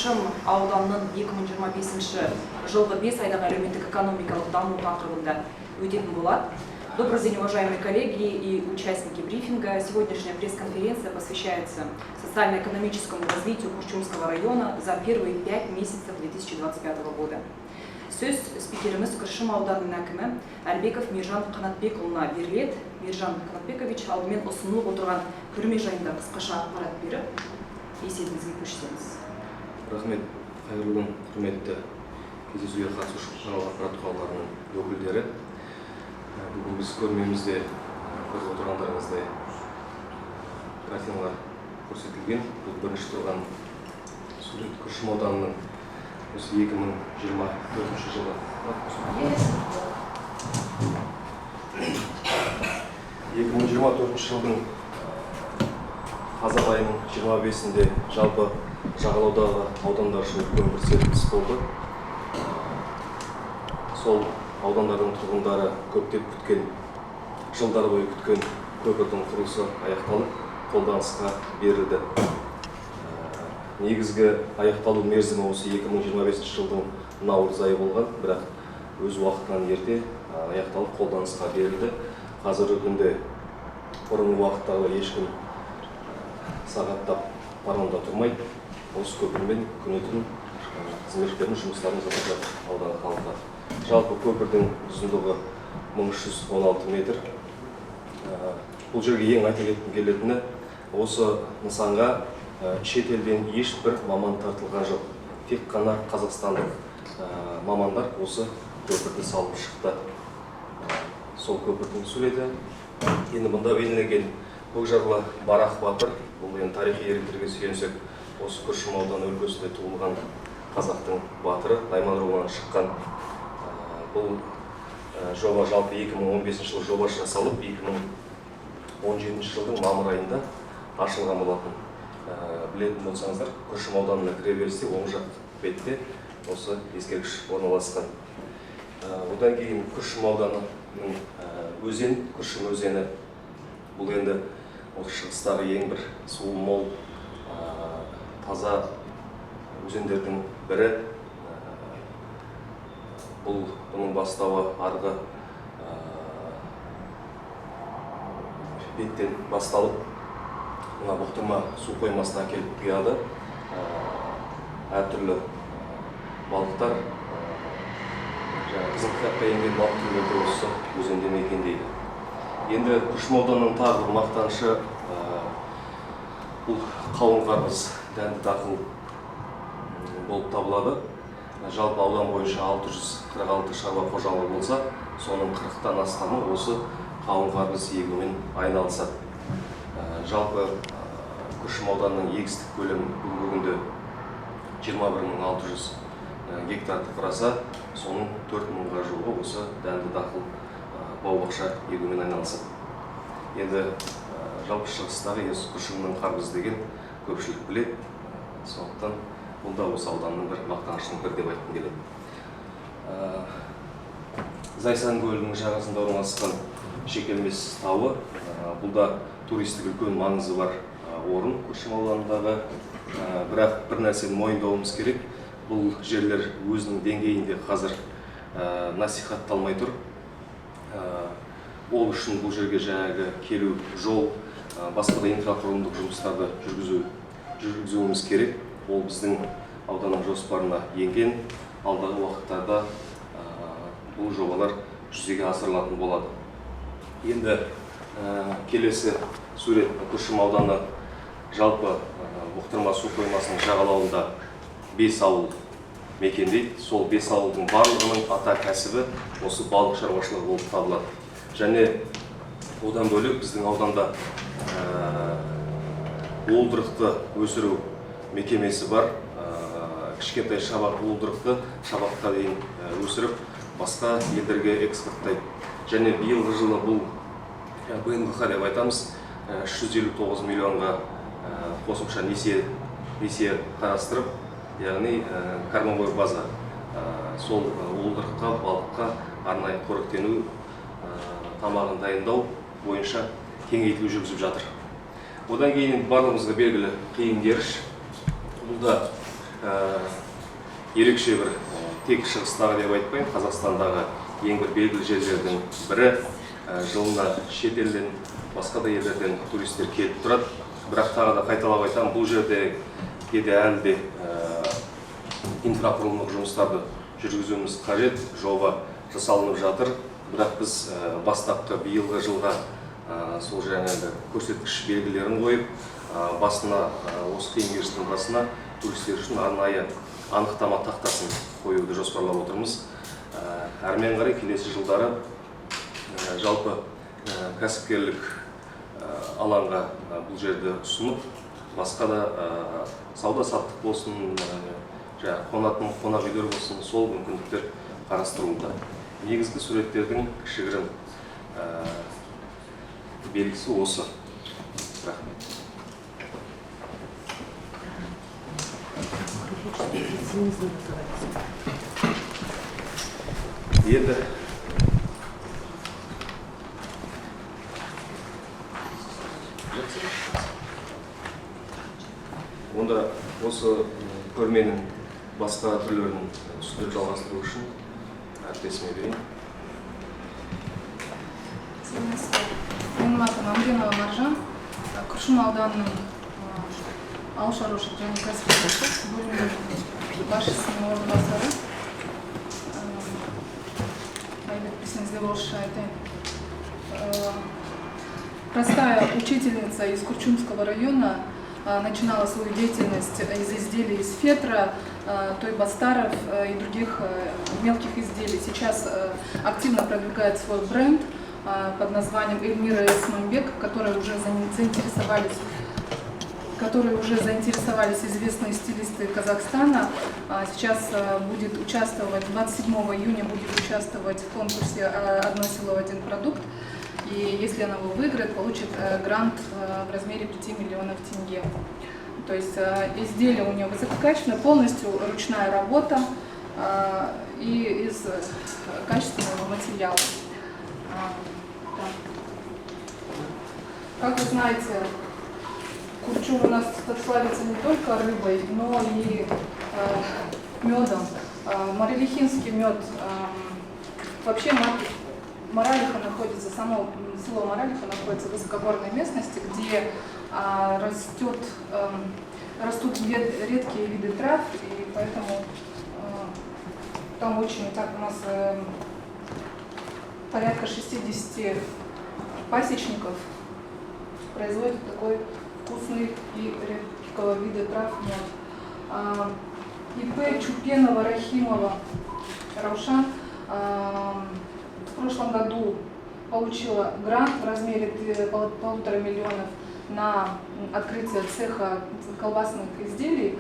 Күршім ауданының 2025 жылғы 5 айдағы әлеуметтік-экономикалық даму тақырыбында өтетін болады. Добрый день, уважаемые коллеги и участники брифинга. Сегодняшняя пресс-конференция посвящается социально-экономическому развитию Курчумского района за первые 5 месяцев 2025 года. Сөз спикерimiz Күршім ауданының әкімі Әлбеков Мейіржан Қанатбекұлына беріледі. Мейіржан Қанатбекович, алдымен ұсынылып отырған көрме жайында қысқаша ақпарат беріп, есебіңізге көшсеңіз. Рахмет, қайырлы күн, құрметті кездесуге қатысушы бұқаралық ақпарат құралдарының өкілдері. Бүгін біз көрмемізде көріп отырғандарыңыздай картиналар көрсетілген. Бұл бірінші тұрған сурет Күршім ауданының осы 2024 жылы. 2024 жылдың қазан айының 25-інде жалпы жағалаудағы аудандар үшін үлкен бір серпіліс болды. Сол аудандардың тұрғындары көптеп күткен, жылдар бойы күткен көпірдің құрылысы аяқталып, қолданысқа берілді. Негізгі аяқталу мерзімі осы 2025 жылдың наурыз айы болған, бірақ өз уақытынан ерте аяқталып қолданысқа берілді. Қазіргі күнде бұрынғы уақыттағы ешкім сағаттап паромда тұрмайды. Осы көпірмен күн-түн қызметшілердің жұмыстарын жасап жатыр аудан халқы. Жалпы көпірдің ұзындығы 1316 метр. Бұл жерге ең айта кеткім келетіні, осы нысанға шет елден ешбір маман тартылған жоқ. Тек қана қазақстандық мамандар осы көпірді салып шықты. Сол көпірдің суреті. Енді мұнда бейнеленген Көкжарлы Барақ батыр, бұл енді тарихи ерліктерге сүйенсек, осы Күршім ауданы өлкесінде туылған қазақтың батыры, Найман руынан шыққан. Бұл жоба жалпы 2015 жылы жоба жасалып, 2017 жылдың мамыр айында ашылған болатын. Білетін болсаңыздар, Күршім ауданына кіре берісте оң жақ бетте осы ескерткіш орналасқан. Одан кейін Күршім ауданының өзен, Күршім өзені, бұл енді шығыстағы ең бір суы мол, таза өзендердің бірі. Бұның бастауы арғы беттен басталып, бұқтырма су қоймасына келіп құяды. Әртүрлі балықтар, біздің кітапқа енген балық түрлері осы өзенде мекендейді. Енді Күршім ауданының тағы бір мақтанышы бұл қауын қарбыз, дәнді дақыл болып табылады. Жалпы аудан бойынша 646 шаруа қожалығы болса, соның 40-тан астамы осы қауын қарбыз егумен айналысады. Жалпы Күршім ауданының егістік көлемі бүгінгі 21600 гектарды құраса, соның 4000-ға жуығы осы дәнді дақыл бау-бақша егумен айналысады. Енді жалпы шығыстағы Күршімнің қарбыз деген көпшілік біледі. Сондықтан бұл да осы ауданның бір мақтанышының бірі деп айтқым келеді. Зайсан көлінің жағасында орналасқан Шекелмес тауы. Бұл да туристік үлкен маңызы бар орын Күршім ауданындағы. Бірақ бір нәрсені мойындауымыз керек. Бұл жерлер өзінің деңгейінде қазір насихатталмай тұр. Ол үшін бұл жерге жаңағы келу, жол, басқа да инфрақұрылымдық жұмыстарды жүргізуіміз керек. Ол біздің ауданның жоспарына енген, алдағы уақыттарда бұл жобалар жүзеге асырылатын болады. Енді келесі сурет Күршім ауданы жалпы бұқтырма су қоймасының жағалауында 5 ауыл мекендейді. Сол 5 ауылдың барлығының ата кәсібі осы балық шаруашылығы болып табылады. Және одан бөлек біздің ауданда уылдырықты өсіру мекемесі бар. Кішкентай шабақ уылдырықты шабаққа дейін өсіріп, басқа елдерге экспорттайды. Және биылғы жылы бұл БНГ деп айтамыз, 359 миллионға қосымша несие қарастырып, яғни кормовой база сол уылдырыққа, балыққа арнайы қоректену, тамағын дайындау бойынша кеңейтілу жүргізіп жатыр. Одан кейін барлығымызға белгілі қиын керіш. Бұл да ерекше бір тек шығыстағы деп айтпаймын, Қазақстандағы ең бір белгілі жерлердің бірі. Жылына шет елден, басқа да елдерден туристер келіп тұрады. Бірақ тағы да қайталап айтамын, бұл жерде әлі де инфрақұрылымдық жұмыстарды жүргізуіміз қажет. Жоба жасалынып жатыр. Бірақ біз бастапқы биылғы жылға сол жаңағы көрсеткіш белгілерін қойып, басына, осы қиын кештің басына туристер үшін арнайы анықтама тақтасын қоюды жоспарлап отырмыз. Әрмен қарай келесі жылдары жалпы кәсіпкерлік алаңға бұл жерді ұсынып, басқа да сауда-саттық болсын, қонатын қонақ үйлер болсын, сол мүмкіндіктер қарастырылуда. Негізгі суреттердің кішігірім белгісі осы. Рахмет. Енді онда осы көрменің басқа түрлерін түсіндіріп жалғастыру үшін әріптесіме берейін. Менің атым Амренова Маржан, Күршім ауданының ауыл шаруашылық және кәсіпкерлік бөлімінің басшысының орынбасары. Простая учительница из Курчумского района начинала свою деятельность из изделий из фетра, тойбастаров и других мелких изделий. Сейчас активно продвигает свой бренд под названием Эльмира Эсмамбек, которые уже заинтересовались известные стилисты Казахстана. Сейчас будет участвовать, 27 июня будет участвовать в конкурсе «Одно село, один продукт». И если она его выиграет, получит грант в размере 5 миллионов тенге. То есть изделие у нее высококачественное, полностью ручная работа и из качественного материала. Как вы знаете, Курчум у нас славится не только рыбой, но и медом. Марилихинский мед, вообще Маралиха находится, само село Маралиха находится в высокогорной местности, где растут редкие виды трав, и поэтому там очень, так у нас порядка 60 пасечников производят такой вкусный и редкого вида трав мед. ИП Чупенова Рахимова Раушан в прошлом году получила грант в размере 1,5 миллиона на открытие цеха колбасных изделий.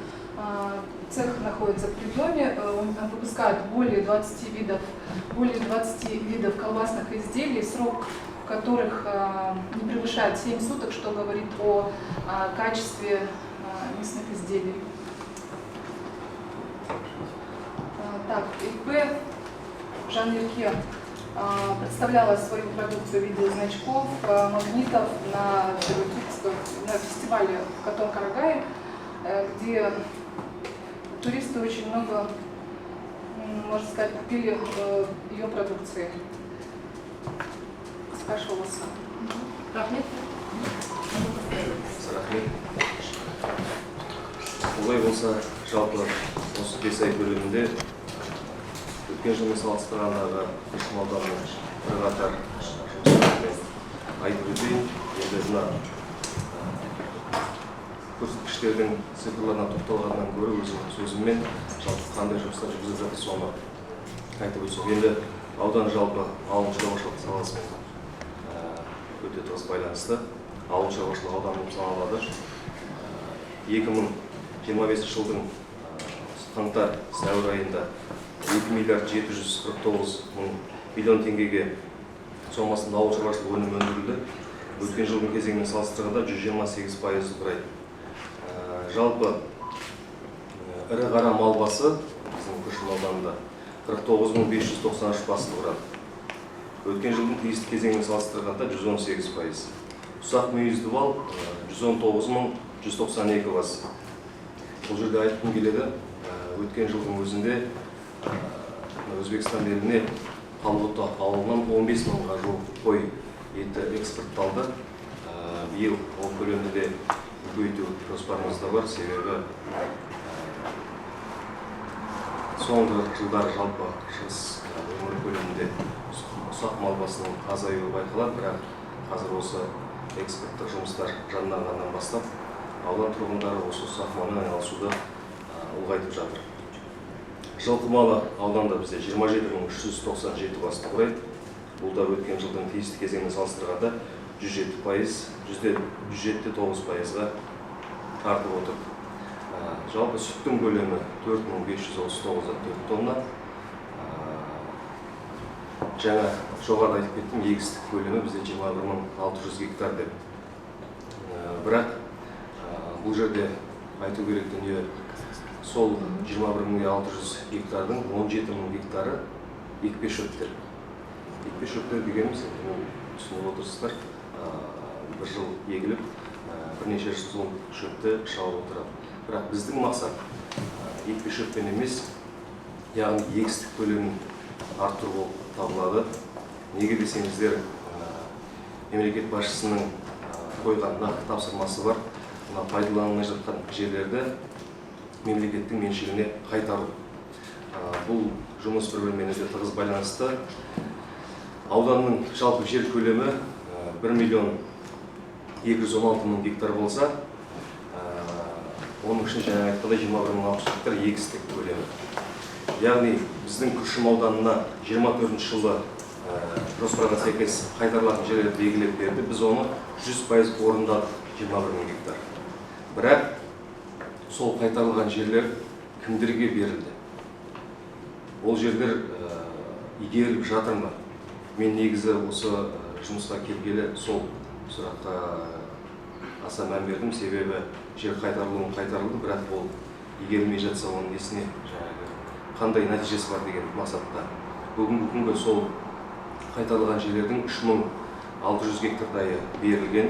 Цех находится в Придоме, он выпускает более 20 видов колбасных изделий, срок которых не превышает 7 суток, что говорит о качестве мясных изделий. Так, ИП Жанирке представляла свою продукцию в виде значков, магнитов на фестивале в Катон-Карагае, где туристы очень много, можно сказать, купили ее продукции. Спрашивала вас. Рахмет. Рахмет. Олай болса, жалпы осы 5 ай көлемінде өткен жылмен салыстырғандағы Күршім ауданының бірқатар жұмыстарымен айтып өтейін. Енді мына көрсеткіштердің цифрларына тоқталғаннан гөрі өзімнің сөзіммен жалпы қандай жұмыстар жүргізіліп жатыр соны айтып өтсем. Енді аудан жалпы ауыл шаруашылық саласымен өте тығыз байланысты. Ауыл шаруашылық ауданы болып саналады. 2025 жылдың қаңтар-сәуір айында 2 миллиард 749 миллион теңгеге сомасында ауыл шаруашылық өнімі өндірілді. Өткен жылдың кезеңімен салыстырғанда 128% құрайды. Жалпы ірі қара мал басы біздің Күршім ауданында 49.593 басты құрады. Өткен жылдың тиісті кезеңімен салыстырғанда 118%. Ұсақ мүйізді мал 119.192 бас. бұл жерде айтқым келеді, өткен жылдың өзінде Өзбекстан еліне Қалбұта ауылынан 15 мыңға жуық қой еті экспортталды. Биыл ол көлемді де көбейту жоспарымызда бар, себебі соңғы жылдары жалпы шығыс өңір көлемінде ұсақ мал басының азаюы байқалады, бірақ қазір осы экспорттық жұмыстар жанданғаннан бастап аудан тұрғындары осы ұсақ малмен айналысуды ұлғайтып жатыр. Жылқы малы ауданда бізде 27.397 басты құрайды. Бұл да өткен жылдың тиісті кезеңімен салыстырғанда 107.9%-ға артып отыр. Жалпы сүттің көлемі 4.539 тонна. Жаңа жоғарыда айтып кеттім, егістік көлемі бізде 21.600 гектар деп. Бірақ бұл жерде айту керек дүние, сол 21.600 гектардың 17.000 гектары екпе шөптер. Екпе шөптер дегеніміз, түсініп отырсыздар, бір жыл егіліп, бірнеше жыл сол шөпті шауып отырады. Бірақ біздің мақсат екпе шөппен емес, яғни егістік көлемін арттыру болып табылады. Неге десеңіздер, мемлекет басшысының қойған нақты тапсырмасы бар. Пайдаланылмай жатқан жерлерді мемлекеттің меншігіне қайтару. Бұл жұмыс бір-бірімен өте тығыз байланысты. Ауданның жалпы жер көлемі 1.216.000 гектар болса, оның үшін жаңа айтқандай 21.600 гектар егістік көлемі. Яғни біздің Күршім ауданына 24 жылы жоспарға сәйкес қайтарылатын жерлерді белгілеп берді. Біз оны 100% орындадық, 21.000 гектар. Бірақ сол қайтарылған жерлер кімдерге берілді? Ол жерлер игеріліп жатыр ма? Мен негізі осы жұмысқа келгелі сол сұраққа аса мән бердім, себебі жер қайтарылды, бірақ ол игерілмей жатса оның несіне қандай нәтижесі бар деген мақсатта. Бүгінгі күнгі сол қайтарылған жерлердің 3600 гектардайы берілген.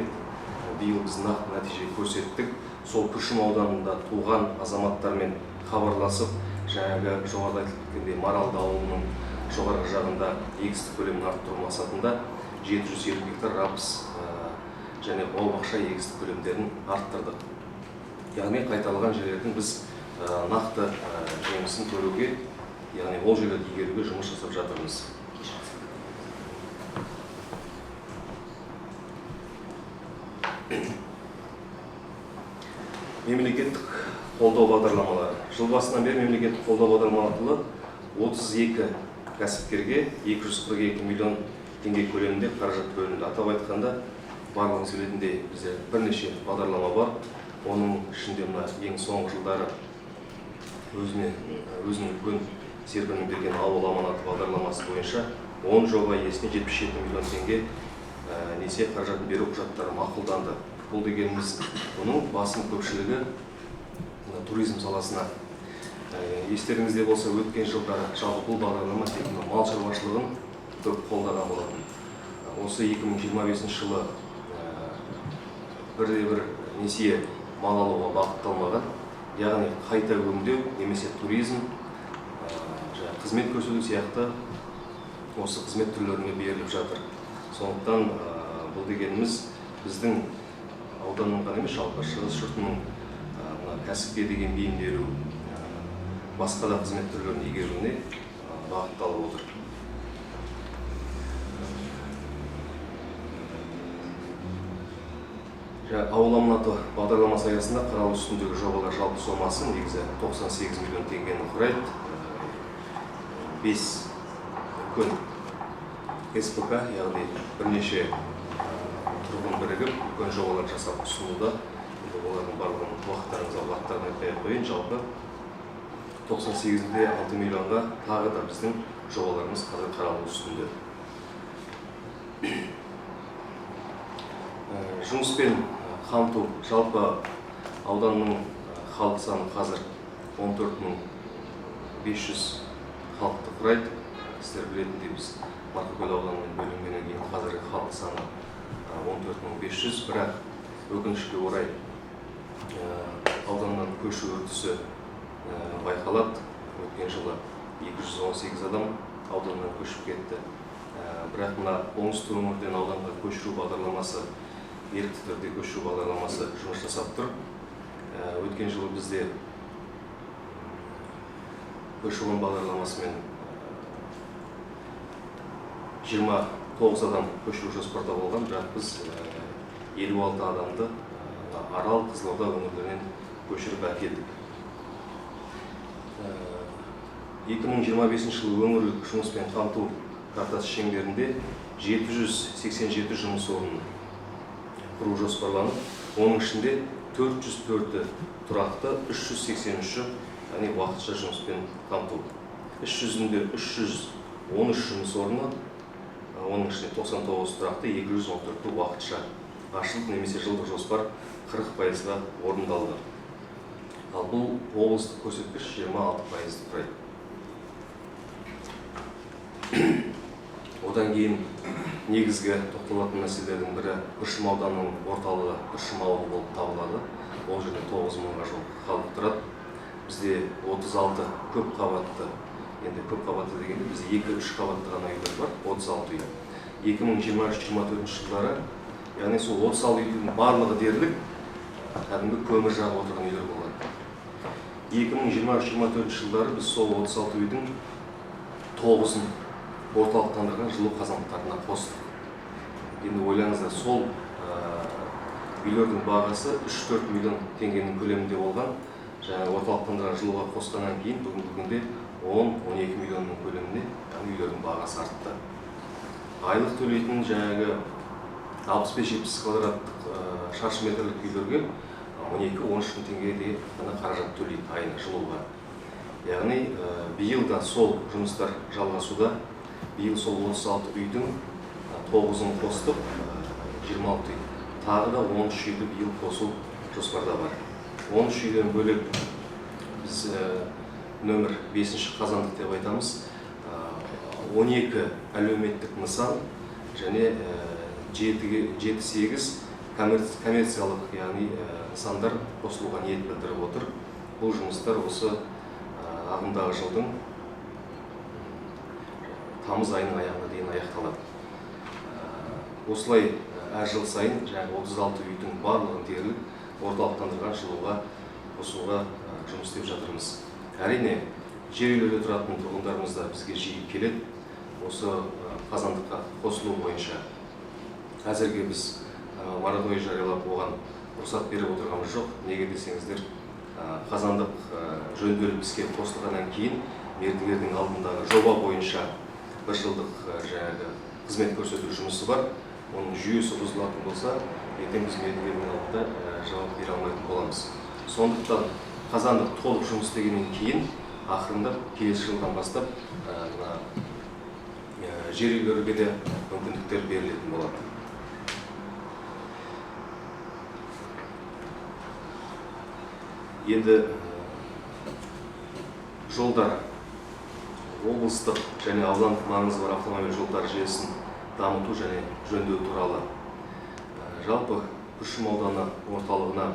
Биыл біз нақты нәтиже көрсеттік. Сол Күршім ауданында туған азаматтармен хабарласып, жаңағы жоғарыда айтылып кеткендей Маралды ауылының жоғарғы жағында егістік көлемін арттыру мақсатында 750 гектар рапс және бау-бақша егістік көлемдерін арттырдық. Яғни қайтарылған жерлердің біз нақты жемісін көруге, яғни ол жерлерді игеруге жұмыс жасап жатырмыз. Мемлекеттік қолдау бағдарламалары. Жыл басынан бері мемлекеттік қолдау бағдарламалары арқылы 32 кәсіпкерге 242 миллион теңге көлемінде қаражат бөлінді. Атап айтқанда, барлығыңыз білетіндей бізде бірнеше бағдарлама бар. Оның ішінде ең соңғы жылдары өзінің үлкен серпінін берген ауыл аманаты бағдарламасы бойынша 10 жоба иесіне 77 миллион теңге несие қаражатын беру құжаттары мақұлданды. Бұл дегеніміз, бұның басым көпшілігі туризм саласына. Естеріңізде болса, өткен жылдары жалпы бұл бағдарлама тек мал шаруашылығын көп қолдаған болатын. Осы 2025 жылы бірде-бір несие мал алуға бағытталмаған, яғни қайта өңдеу немесе туризм, қызмет көрсету сияқты осы қызмет түрлеріне беріліп жатыр. Сондықтан бұл дегеніміз біздің ауданның ғана емес, жалпы шығыс жұртының кәсіпке деген бейімделу, басқа да қызмет түрлерін игеруіне бағытталып отыр. Ауыл аманаты бағдарламасы аясында қаралу үстіндегі жобалар жалпы сомасы негізі 98 миллион теңгені құрайды. 5 үлкен СПК, яғни бірнеше тұрғын бірігіп, үлкен жобалар жасап ұсынуда. Олардың барлығын уақыттардан айтпай-ақ қойын, жалпы 98-де 6 миллионға тағы да біздің жобаларымыз қазір қаралу үстінде. Жұмыспен қамту, жалпы ауданның халық саны қазір 14.500 халықты құрайды. Сіздер білетіндей біз Марқакөл ауданымен бөлінгеннен кейін қазіргі халық саны 14.500, бірақ өкінішке орай ауданнан көшу үрдісі байқалады. Өткен жылы 218 адам ауданнан көшіп кетті. Бірақ мына оңтүстік өңірден ауданға көшіру бағдарламасы, ерікті түрде көшіру бағдарламасы жұмыс жасап тұр. Өткен жылы бізде көші-қон бағдарламасымен 29 адам көшіру жоспарда болған, бірақ біз 56 адамды Арал, Қызылорда өңірлерінен көшіріп әкелдік. 2025 жылы өңірлік жұмыспен қамту картасы шеңберінде 787 жұмыс орнын құру жоспарланып, оның ішінде 404 тұрақты, 383 яғни уақытша жұмыспен қамту. Іс жүзінде 313 жұмыс орны, оның ішінде 99 тұрақты, 214 уақытша ашылып, немесе жылдық жоспар 40%-ға орындалды. Ал бұл облыстық көрсеткіш 26%-ды құрайды. Одан кейін негізгі тоқталатын мәселелердің бірі Күршім ауданының орталығы Күршім ауылы болып табылады. Ол жерде 9 мыңға жуық халық тұрады. Бізде 36 көп қабатты, енді көп қабатты дегенде бізде 2-3 қабатты ғана үйлер бар, 36 үй. 2023-24 жылдары, яғни сол 36 үйдің барлығы дерлік кәдімгі көмір жағып отырған үйлер болады. 2023-24 жылдары біз сол 36 үйдің 9-ын орталықтандырған жылу қазандықтарына қостық. Енді ойлаңыздар, сол үйлердің бағасы 3-4 миллион теңгенің көлемінде болған. Жаңағы орталықтандырған жылуға қосқаннан кейін бүгінгі күнде 10-12 миллионның көлеміне үйлердің бағасы артты. Айлық төлейтін жаңағы 65-70 квадраттық шаршы метрлік үйлерге 12-13 мың теңгеге ғана қаражат төлейді айына жылуға. Яғни биыл да сол жұмыстар жалғасуда. Биыл сол 36 үйдің 9-ын қостық, 26 үй. Тағы да 13 үйді биыл қосу жоспарда бар. 13 үйден бөлек біз нөмір 5-ші қазандық деп айтамыз. 12 әлеуметтік нысан және 7-8 коммерциялық, яғни нысандар қосылуға ниет білдіріп отыр. Бұл жұмыстар осы ағымдағы жылдың тамыз айының аяғына дейін аяқталады. Осылай әр жыл сайын 36 үйдің барлығын дерлік орталықтандырған жылуға қосуға жұмыс істеп жатырмыз. Әрине, жер үйлерде тұратын тұрғындарымыз да бізге жиі келеді. Осы қазандыққа қосылу бойынша әзірге біз мораторий жариялап оған рұқсат беріп отырғанымыз жоқ. Неге десеңіздер, қазандық жөнделіп іске қосылғаннан кейін мердігердің алдындағы жоба бойынша 1 жылдық қызмет көрсету жұмысы бар. Оның жүйесі бұзылатын болса, ертең біз мердігердің алдында жауап бере алмайтын боламыз. Сондықтан қазандық толық жұмыс істегеннен кейін ақырындап келесі жылдан бастап жер үйлерге де мүмкіндіктер берілетін болады. Енді жолдар, облыстық және аудандық маңызы бар автомобиль жолдар желісін дамыту және жөндеу туралы жалпы Күршім ауданы орталығына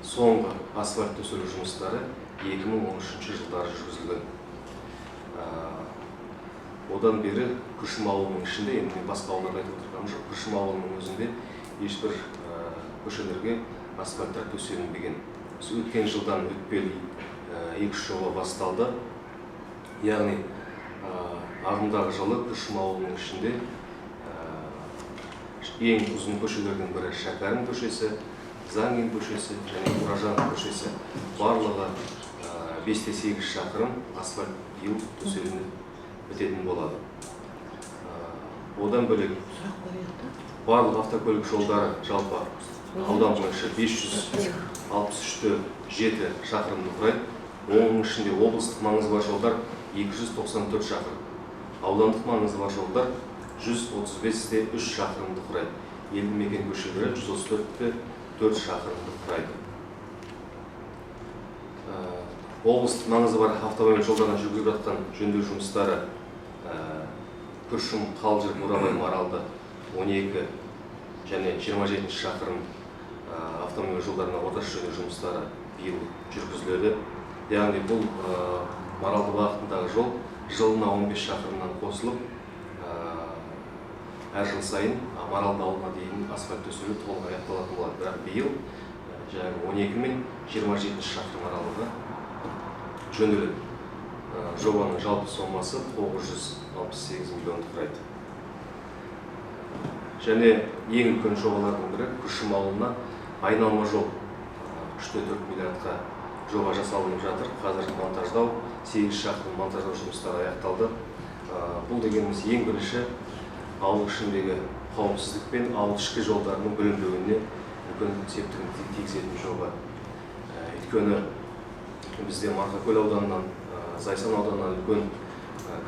соңғы асфальт төселу жұмыстары 2013 жылдары жүргізілген. Одан бері Күршім ауылының ішінде, енді басқа ауылдарды айтып отырғаным жоқ, Күршім ауылының өзінде ешбір көшелерге асфальттар төселінбеген. Өткен жылдан өтпелі 2 жоба басталды. Яғни ағымдағы жылы Күршім ауылының ішінде ең ұзын көшелердің бірі Шәкәрім көшесі, Заңин көшесі және Уражан көшесі. Барлығы 5-8 шақырым асфальт биыл төселініп бітетін болады. Одан бөлек барлық автокөлік жолдары жалпы аудан бойынша 563-7 шақырымды құрайды. Оның ішінде облыстық маңызы бар жолдар 294 шақырым. Аудандық маңызы бар жолдар 135-3 шақырымды құрайды. Елді мекен көшелері 134-4 шақырымды құрайды. Облыстық маңызы бар автомобиль жолдарына жүргізіліп жатқан жөндеу жұмыстары Күршім, Қалжыр, Бурабай, Маралды 12 және 27 шақырым автомобиль жолдарына орташа жөндеу жұмыстары биыл жүргізіледі. Яғни бұл Маралды бағытындағы жол жылына 15 шақырымнан қосылып, әр жыл сайын Маралды ауылына дейін асфальт төселу толық аяқталатын болады. Бірақ биыл 12 мен 27 шақырым аралығы жөнделеді. Жобаның жалпы сомасы 968 миллионды құрайды. Және ең үлкен жобалардың бірі Күршім ауылына айналма жол 3,4 миллиардқа жоба жасалынып жатыр. Қазір монтаждау, 8 шақырым монтаждау жұмыстары аяқталды. Бұл дегеніміз ең бірінші ауыл ішіндегі қауіпсіздік пен ауыл ішкі жолдарының бүлінбеуіне үлкен септігін тигізетін жоба. Өйткені бізде Марқакөл ауданынан, Зайсан ауданынан үлкен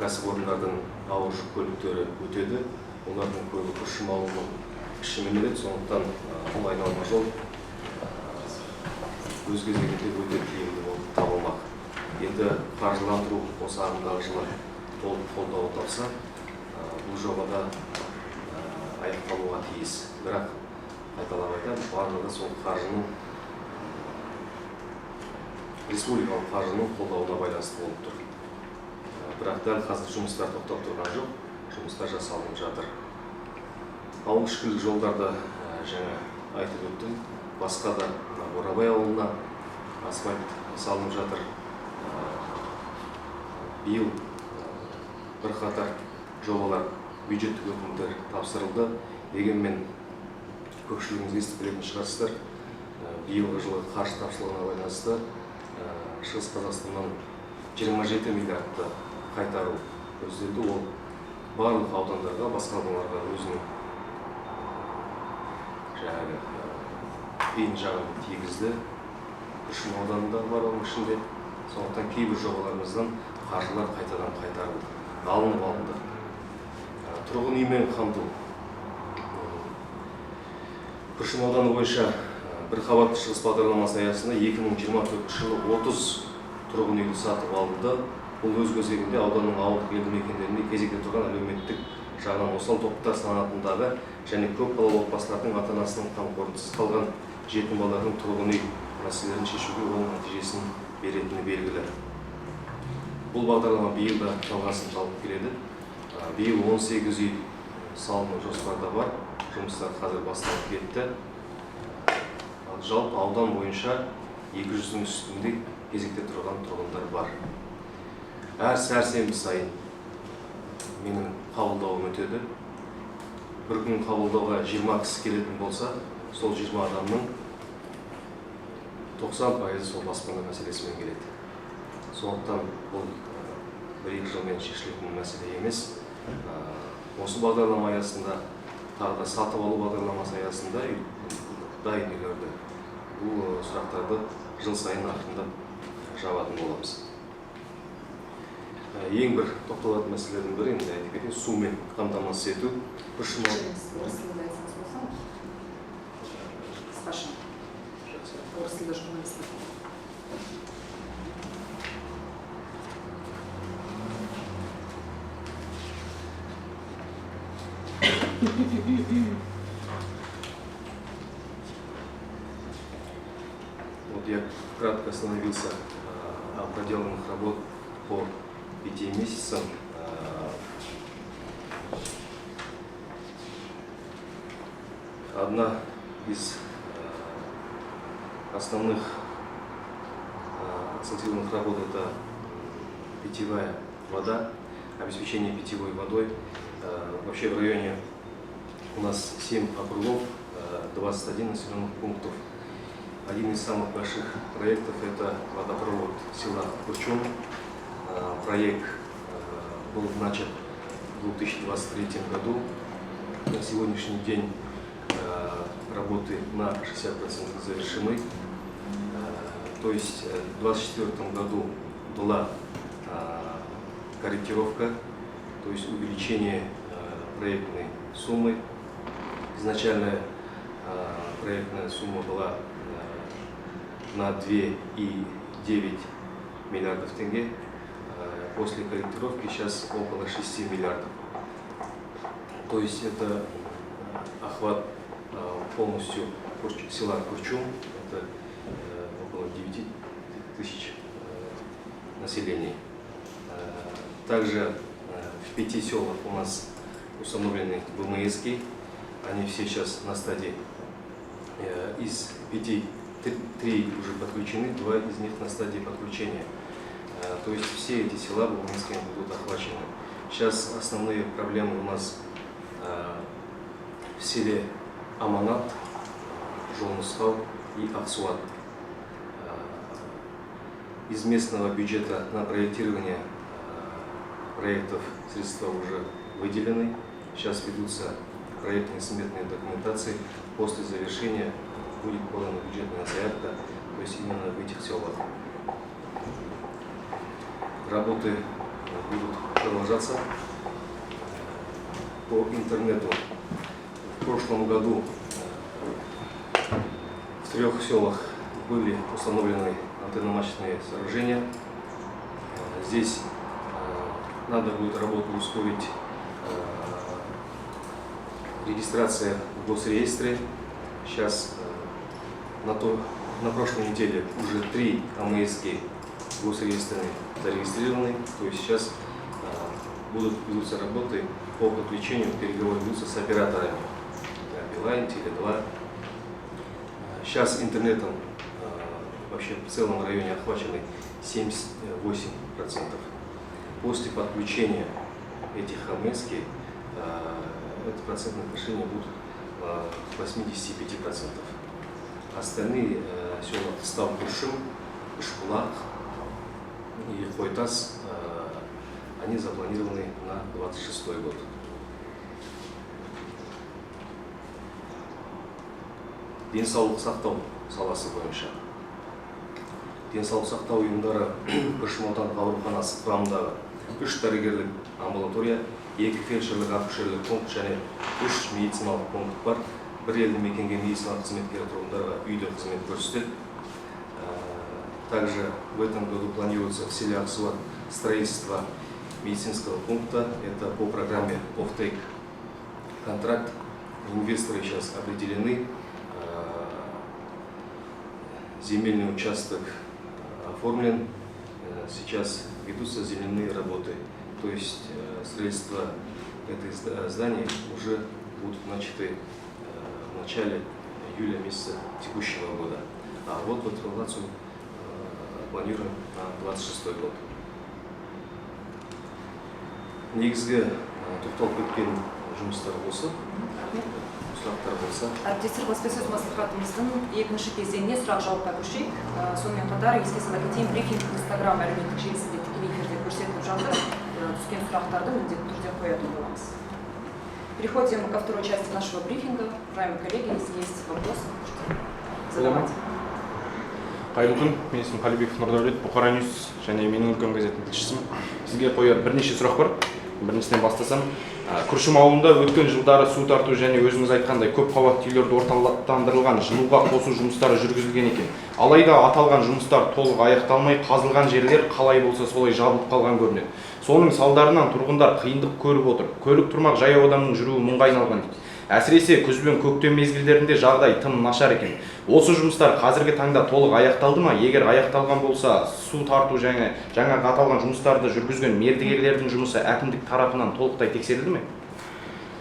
кәсіпорындардың ауыр жүк көліктері өтеді. Олардың көбі Күршім ауылының ішімен өтеді. Сондықтан бұл айналма жол өз кезегінде өте тиімді болып табылмақ. Енді қаржыландыру осы ағымдағы жылы толық қолдау тапса, бұл жобада аяқталуға тиіс. Бірақ қайталап айтамын, барлығы сол қаржының республикалық қаржының қолдауына байланысты болып тұр. Бірақ дәл қазір жұмыстар тоқтап тұрған жоқ, жұмыстар жасалынып жатыр. Ауыл ішкілік жолдарда жаңа айтып өттім, басқа да Борабай ауылына асфальт салынып жатыр. Биыл бірқатар жобалар бюджеттік өтінімдер тапсырылды. Дегенмен көпшілігіңіз естіп білетін шығарсыздар, биылғы жылы қаржы тапшылығына байланысты Шығыс Қазақстаннан 27 миллиардты қайтару көзделді. Ол барлық аудандарға, басқа аудандарға өзінің қиын жағын тигізді. Күршім ауданында бар оның ішінде. Сондықтан кейбір жобаларымыздан қаржылар қайтадан қайтарылды, алынып алынды. Тұрғын үймен қамту. Күршім ауданы бойынша бір қабатты шығыс бағдарламасы аясында 2024 жылы 30 тұрғын үйді сатып алынды. Бұл өз кезегінде ауданның ауылдық елді мекендерінде кезекте тұрған әлеуметтік жағынан осал топтар санатындағы және көп балалы отбасылардың ата-анасының қамқорлығынсыз қалған жетім балалардың тұрғын үй мәселелерін шешуге оң нәтижесін беретіні белгілі. Бұл бағдарлама биыл да жалғасын тауып келеді. Биыл 18 үй салыну жоспарда бар. Жұмыстар қазір басталып кетті. Жалпы аудан бойынша 200-дің үстінде кезекте тұрған тұрғындар бар. Әр сәрсенбі сайын менің қабылдауым өтеді. Бір күн қабылдауға 20 кісі келетін болса, сол 20 адамның 90% сол баспана мәселесімен келеді. Сондықтан бұл 1-2 жылмен шешілетін мәселе емес. Осы бағдарлама аясында, тағы да сатып алу бағдарламасы аясында дайын үйлерді, бұл сұрақтарды жыл сайын ақырындап жабатын боламыз. Ең бір тоқталатын мәселелердің бірі, енді айтып кетейін, сумен қамтамасыз ету. Вот я кратко остановился о проделанных работ по 5 месяцам. Одна из основных акцентированных работ – это питьевая вода, обеспечение питьевой водой. Вообще в районе у нас 7 округов, 21 населенных пунктов. Один из самых больших проектов – это водопровод села Курчун. Проект был начат в 2023 году. На сегодняшний день работы на 60% завершены. То есть в 2024 году была корректировка, то есть увеличение проектной суммы. Изначальная проектная сумма была на 2,9 миллиардов тенге. После корректировки сейчас около 6 миллиардов. То есть это охват полностью села Курчум, это около 9 тысяч населения. Также в 5 селах у нас установлены БМСки, они все сейчас на стадии, из 5 3 уже подключены, 2 из них на стадии подключения. То есть все эти села БМСками будут охвачены. Сейчас основные проблемы у нас в селе Аманат, Жолнускал и Аксуат. Из местного бюджета на проектирование проектов средства уже выделены. Сейчас ведутся проектные сметные документации. После завершения будет подана бюджетная заявка, то есть именно в этих селах. Работы будут продолжаться по интернету. В прошлом году в 3 селах были установлены антенномачтные сооружения. Здесь надо будет работу ускорить. Регистрация в госреестре. Сейчас на прошлой неделе уже 3 АМСки в госреестре зарегистрированы. То есть сейчас ведутся работы по подключению, переговоры ведутся с операторами. Билайн, Теле2. Сейчас интернетом вообще в целом районе охвачены 78%. После подключения этих АМСки это процентное отношение будет 85%. Остальные села Став-Куршим, Ишкулак и Хойтас, они запланированы на 26 год. Денсаулық сақтау саласы бойынша. Денсаулық сақтау ұйымдары Күршім аудандық ауруханасы құрамындағы 3 дәрігерлік амбулатория, 2 фельдшерлік акушерлік пункт және 3 медициналық пункт бар. Бір елді мекенге медициналық қызметкер тұрғындарға үйде қызмет көрсетеді. Также в этом году планируется в селе Аксуат строительство медицинского пункта. Это по программе Offtake контракт. Инвесторы сейчас определены. Земельный участок оформлен. Сейчас ведутся земляные работы. То есть строительство этой здания уже будут начаты в начале июля месяца текущего года. А вот в эксплуатацию планируем на 26 год. Негізгі тоқталып кеткен жұмыстар осы. Сұрақтар болса. Әріптестер, баспасөз мәслихатымыздың екінші кезеңіне сұрақ-жауапқа көшейік. Сонымен қатар еске сала кетейін, брифинг Instagram әлеуметтік желісінде тікелей эфирде көрсетіліп жатыр. Түскен сұрақтарды міндетті түрде қоятын боламыз. Переходим ко второй части нашего брифинга. Уважаемые коллеги, если есть вопросы, можете задавать. Қайырлы күн, мен есімім Қалибеков Нұрдәулет, Бұқара Ньюс және менің үлкен газетінің тілшісімін. Сізге қояр бірнеше сұрақ бар. Біріншіден бастасам, Күршім ауылында өткен жылдары су тарту және өзіңіз айтқандай көп қабатты үйлерді орталықтандырылған жылуға қосу жұмыстары жүргізілген екен. Алайда аталған жұмыстар толық аяқталмай, қазылған жерлер қалай болса солай жабылып қалған көрінеді. Соның салдарынан тұрғындар қиындық көріп отыр. Көлік тұрмақ жаяу адамның жүруі мұңға айналған дейді. Әсіресе күз бен көктем мезгілдерінде жағдай тым нашар екен. Осы жұмыстар қазіргі таңда толық аяқталды ма? Егер аяқталған болса, су тарту және жаңа аталған жұмыстарды жүргізген мердігерлердің жұмысы әкімдік тарапынан толықтай тексерілді ме?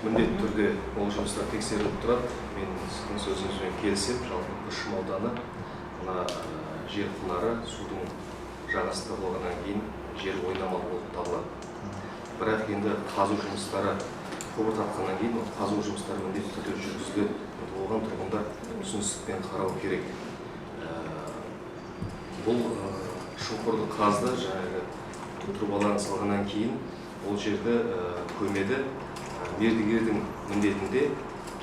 Міндетті түрде ол жұмыстар тексеріліп тұрады. Мен сіздің сөзіңізбен келісемін. Жалпы Күршім ауданы мына жер құнары судың жағасында болғаннан кейін жер ойнамалы болып табылады. Бірақ енді қазу жұмыстары құбыр тартқаннан кейін қазу жұмыстары міндетті түрде жүргізіледі. Оған тұрғындар түсіністікпен қарау керек. Бұл шұңқырды қазды, жаңағы трубаларын салғаннан кейін ол жерді көмеді. Мердігердің міндетінде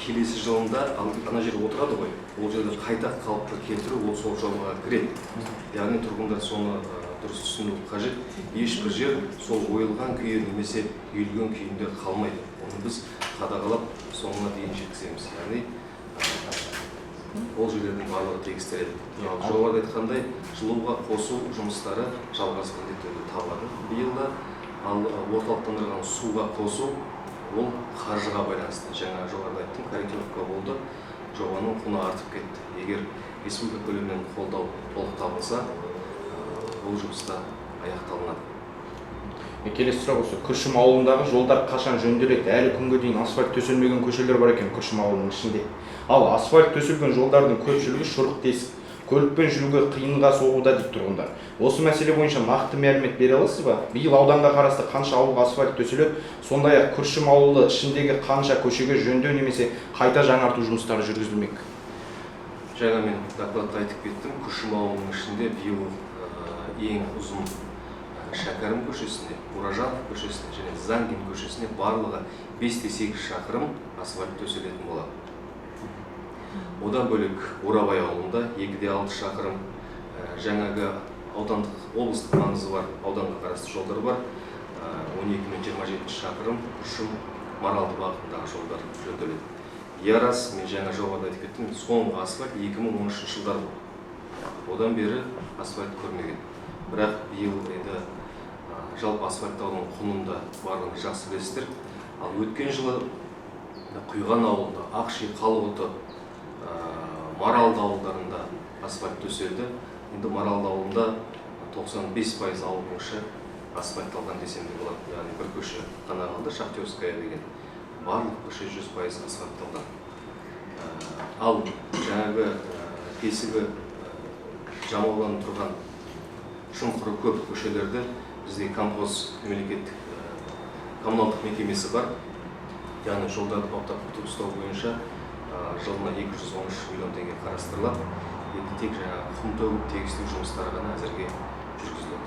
келесі жылында ана жер отырады ғой, ол жерді қайта қалыпқа келтіру, ол сол жобаға кіреді. Яғни тұрғындар соны дұрыс түсіну қажет. Ешбір жер сол ойылған күйі немесе үйілген күйінде қалмайды. Оны біз қадағалап соңына дейін жеткіземіз. Яғни ол жерлердің барлығы тегістеледі. Жоғарыда айтқандай, жылуға қосу жұмыстары жалғасы міндетті табылады биылда. Ал орталықтандырылған суға қосу ол қаржыға байланысты. Жаңа жоғарыда айттым, корректировка болды. жобаның құны артып кетті. Егер республика көлемінен қолдау толық табылса, бұл жұмыс та аяқталынады. Келесі сұрақ осы, Күршім ауылындағы жолдар қашан жөнделеді? Әлі күнге дейін асфальт төселмеген көшелер бар екен Күршім ауылының ішінде. Ал асфальт төселген жолдардың көпшілігі шұрық тесік, көлікпен жүруге қиынға соғуда дейді тұрғындар. Осы мәселе бойынша нақты мәлімет бере аласыз ба? Биыл ауданға қарасты қанша ауылға асфальт төселіп, сондай-ақ Күршім ауылы ішіндегі қанша көшеге жөндеу немесе қайта жаңарту жұмыстары жүргізілмек? Жаңа мен докладта айтып кеттім, Күршім ауылының ішінде биыл ең ұзын Шәкәрім көшесіне, Уражанов көшесіне және Зангин көшесіне барлығы 5-8 шақырым асфальт төселетін болады. Одан бөлек Орабай ауылында 2-6 шақырым жаңағы аудандық облыстық маңызы бар ауданға қарасты жолдар бар. 12 мен 27 шақырым Күршім Маралды бағытындағы жолдар жөнделеді. Ярас, мен жаңа жобада айтып кеттім, соңғы асфальт 2013 жылдар болды. Одан бері асфальт көрмеген. Бірақ биыл енді жалпы асфальттаудың құнында барлығын жақсы білесіздер. Ал өткен жылы Құйған ауылында, Ақши, Қалғұты, Маралды ауылдарында асфальт төселді. Енді Маралды ауылында 95% ауыл бойынша асфальтталған десем де болады. Яғни бір көше ғана қалды, Шахтерская деген. Барлық көше 100% асфальтталған. Ал жаңағы тесігі жамауланып тұрған шұңқыры көп көшелерді бізде Камхоз мемлекеттік коммуналдық мекемесі бар. Яғни жолдарды баптап күтіп ұстау бойынша жылына 213 миллион теңге қарастырылады. Енді тек жаңағы құм төгіп тегістеу жұмыстары ғана әзірге жүргізіледі.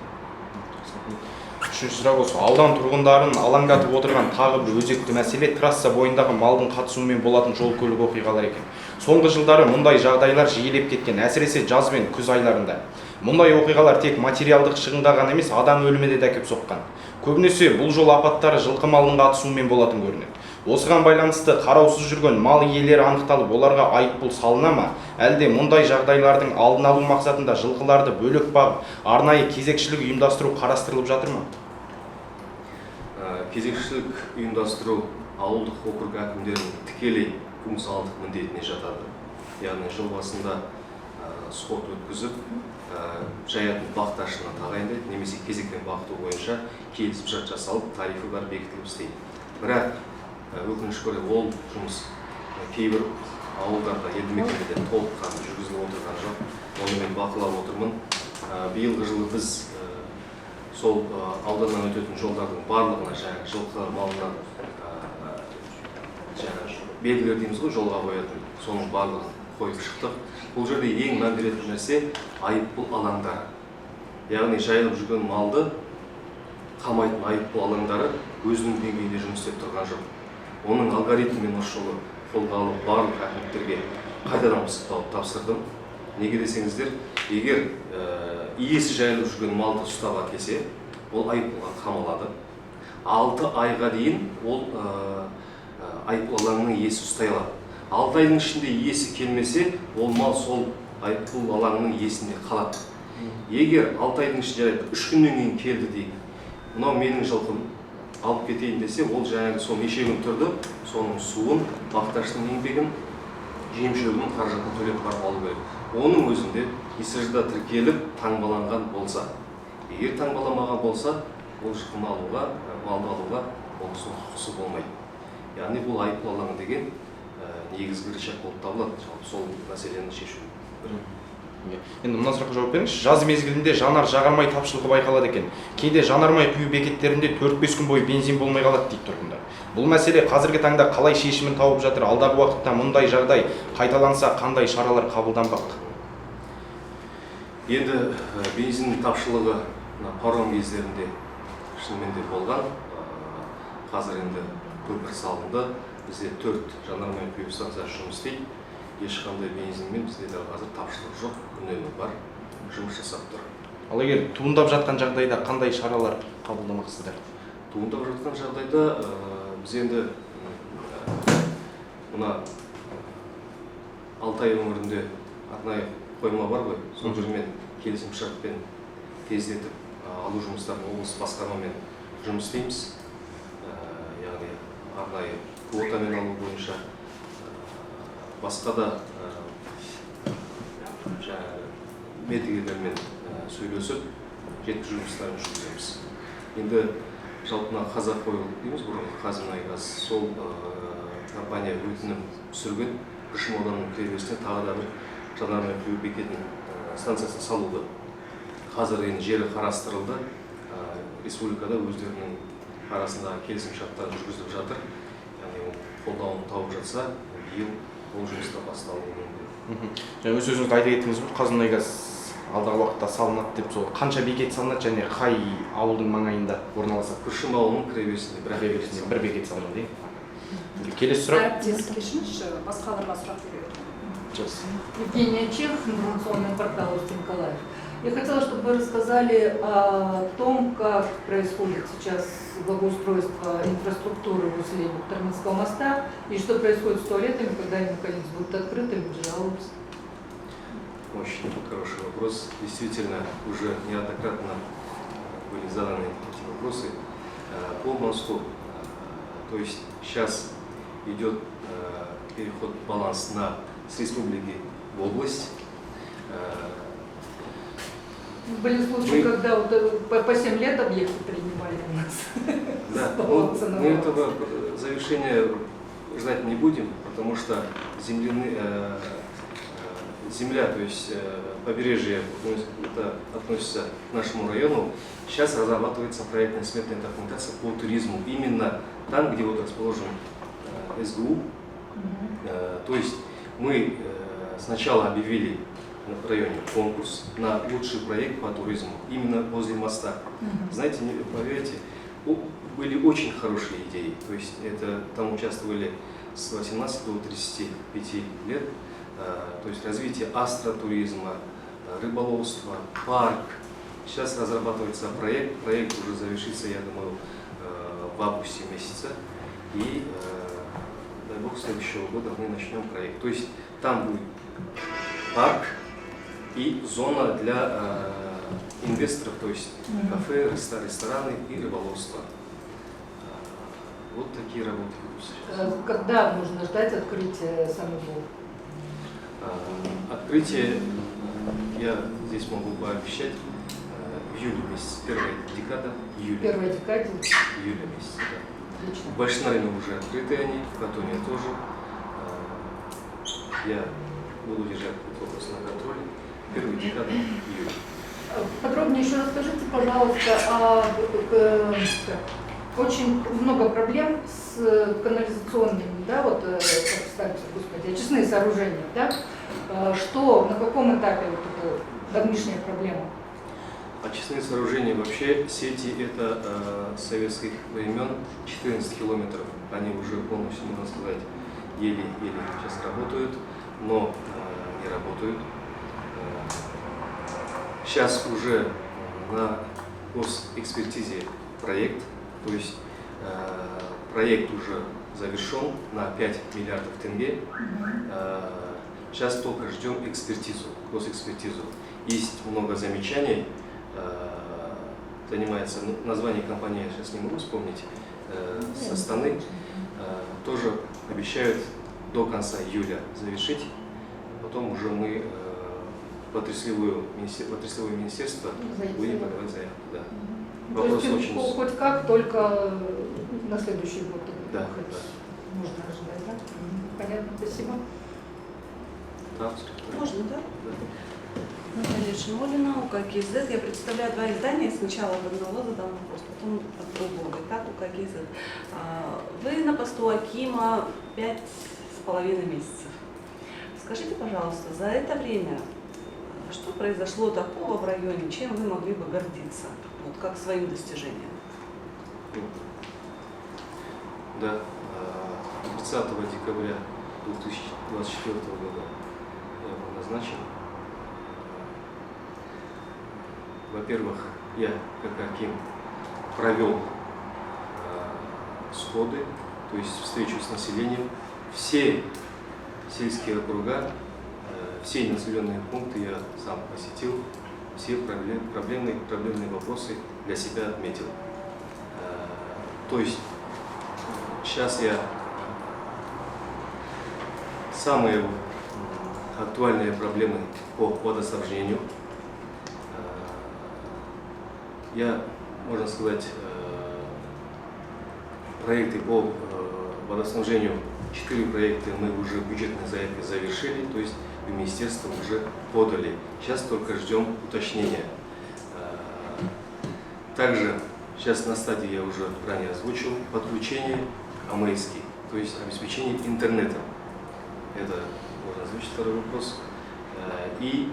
Үшінші сұрақ осы, аудан тұрғындарын алаңдатып отырған тағы бір өзекті мәселе трасса бойындағы малдың қатысуымен болатын жол көлік оқиғалары екен. Соңғы жылдары мұндай жағдайлар жиілеп кеткен, әсіресе жаз бен күз айларында. Мұндай оқиғалар тек материалдық шығынға ғана емес, адам өліміне де әкеп соққан. Көбінесе бұл жол апаттары жылқы малының қатысуымен болатын көрінеді. Осыған байланысты қараусыз жүрген мал иелері анықталып, оларға айыппұл салына ма? Әлде мұндай жағдайлардың алдын алу мақсатында жылқыларды бөлек бағып, арнайы кезекшілік ұйымдастыру қарастырылып жатыр ма? Кезекшілік ұйымдастыру ауылдық округ әкімдерінің тікелей функционалдық міндетіне жатады. Яғни жыл басында сот өткізіп, жаятын бақташыны тағайындайды, немесе кезекпен бақыту бойынша келісімшарт жасалып, тарифі бар бекітіліп істейді. Бірақ өкінішке орай ол жұмыс кейбір ауылдарда, елді мекендерде толыққанды жүргізіліп отырған жоқ. Оны мен бақылап отырмын. Биылғы жылы біз сол ауданнан өтетін жолдардың барлығына жылқы малынан белгілер дейміз ғой, жолға қоятын, соның барлығын қойып шықтық. Бұл жерде ең мән беретін нәрсе айыппұл алаңдары. Яғни жайылып жүрген малды қамайтын айыппұл алаңдары өзінің деңгейінде жұмыс істеп тұрған жоқ. Оның алгоритмімен осы жолы қолға алып барлық әкімдіктерге қайтадан пысықталып тапсырдым. Неге десеңіздер, егер иесі жайылып жүрген малды ұстауға келсе, ол айыппұлға қамалады. 6 айға дейін ол айыппұл алаңының иесі ұстай алады. 6 айдың ішінде иесі келмесе, ол мал сол айыппұл алаңының иесінде қалады. Егер 6 айдың ішінде 3 күннен кейін келді дейік, мынау менің жылқым, алып кетейін десе, ол жаңағы сол неше күн тұрды, соның суын, бақташтың еңбегін, жем-шөбінің қаражатын төлеп барып алу керек. Оның өзінде ИСЖ-да тіркеліп таңбаланған болса, егер таңбаламаған болса, ол жылқыны алуға, малды алуға оның құқысы болмайды. Яғни бұл айыппұл алаңы деген негізгі рычаг болып табылады. Сол мәселені шешу. Енді мына сұраққа жауап беріңізші. Жаз мезгілінде жанар-жағармай тапшылығы байқалады екен. Кейде жанармай құю бекеттерінде 4-5 күн бойы бензин болмай қалады дейді тұрғындар. Бұл мәселе қазіргі таңда қалай шешімін тауып жатыр? Алдағы уақытта мұндай жағдай қайталанса қандай шаралар қабылданбақ? Енді бензин тапшылығы паром кездерінде шынымен де болған. Қазір енді көпір салынды. Бізде 4 жанармай құю станциясы жұмыс істейді. Ешқандай бензинмен бізде қазір тапшылық жоқ, үнемі бар, жұмыс жасап тұр. Ал егер туындап жатқан жағдайда қандай шаралар қабылдамақсыздар? Туындап жатқан жағдайда біз енді мына Алтай өңірінде арнайы қойма бар ғой, сол жермен келісімшартпен тездетіп алу жұмыстарын облыс басқармамен жұмыс істейміз. Яғни арнайы квотамен алу бойынша басқа да мердігерлермен сөйлесіп жеткізу жұмыстарын жүргіземіз. Енді жалпы мына Қазақойл дейміз бұрын, Қазмұнайгаз, сол компания өтінім түсірген Күршім ауданының кіреберісіне тағы да бір жанармай құю бекетін станциясын салуды. Қазір енді жері қарастырылды, республикада өздерінің арасындағы келісімшарттар жүргізіліп жатыр. Яғни қолдауын тауып жатса, биыл ол жұмыста басталуы мүмкін. Өз өзіңізді айта кеттіңіз ғой, Қазмұнайгаз алдағы уақытта салынады деп, сол қанша бекет салынады және қай ауылдың маңайында орналасады? Күршім ауылының кіреберісінде бір бекет салынады, иә. Келесі сұрақ. Әріптес кешіңізші, басқа адамға сұрақ береді. Евгения Чех, информационный портал Усть Николаев. Я хотела, чтобы вы рассказали о том, как происходит сейчас благоустройство инфраструктуры возле Бухтарминского моста и что происходит с туалетами, когда они наконец будут открыты, люди жалуются. Очень хороший вопрос. Действительно, уже неоднократно были заданы эти вопросы по мосту. То есть сейчас идет переход баланс с республики в область. Были случаи, когда вот по 7 лет объекты принимали у нас. Да, мы этого завершения ждать не будем, потому что земля, то есть побережье, это относится к нашему району. Сейчас разрабатывается проектная сметная документация по туризму. Именно там, где вот расположен СГУ. То есть мы сначала объявили в районе конкурс на лучший проект по туризму, именно возле моста. Знаете, поверьте, были очень хорошие идеи. То есть там участвовали с 18 до 35 лет. То есть развитие астротуризма, рыболовства, парк. Сейчас разрабатывается проект. Проект уже завершится, я думаю, в августе месяце. И, дай бог, следующего года мы начнем проект. То есть там будет парк и зона для инвесторов, то есть кафе, рестораны и рыболовство. Вот такие работы будут сейчас. Когда нужно ждать открытия самого? Открытие я здесь могу пообещать в июле месяце, первая декада июля. Первая декада? Июля месяца, да. Отлично. В Большинарме уже открыты они, в Катоне тоже. Я буду держать этот вопрос на контроле. Первая декада июля. Подробнее еще расскажите, пожалуйста, очень много проблем с канализационными, да, вот, как сказать, господи, очистные сооружения, да? Что, на каком этапе вот эта давнишняя проблема? Очистные сооружения, вообще сети это советских времен 14 километров. Они уже полностью, можно сказать, еле-еле сейчас работают, но не работают. Сейчас уже на госэкспертизе проект, то есть проект уже завершен на 5 миллиардов тенге. Сейчас только ждем экспертизу, госэкспертизу. Есть много замечаний, занимается, название компании я сейчас не могу вспомнить, со Астаны, тоже обещают до конца июля завершить. Потом уже мы в отраслевое министерство будем подавать заявку. Да. То Вопрос есть очень... хоть как, только на следующий год Да, можно ожидать, да? Понятно, спасибо. Да. Можно, да? Да. Наталья Шимолина, УКГЗ. Я представляю два издания. Сначала от одного задам вопрос, потом от другого. Итак, УКГЗ. Вы на посту акима 5,5 месяцев. Скажите, пожалуйста, за это время что произошло такого в районе, чем вы могли бы гордиться, вот как своим достижением? Да, 30 декабря 2024 года я был назначен. Во-первых, я как аким провел сходы, то есть встречу с населением. Все сельские округа, все населенные пункты я сам посетил, все проблемные вопросы для себя отметил. То есть сейчас я самые актуальные проблемы по водоснабжению. Я, можно сказать, проекты по водоснабжению, 4 проекта мы уже бюджетные заявки завершили, то есть в министерство уже подали. Сейчас только ждем уточнения. Также сейчас на стадии, я уже ранее озвучил, подключение АМЭйски, то есть обеспечение интернетом. Это можно озвучить второй вопрос. И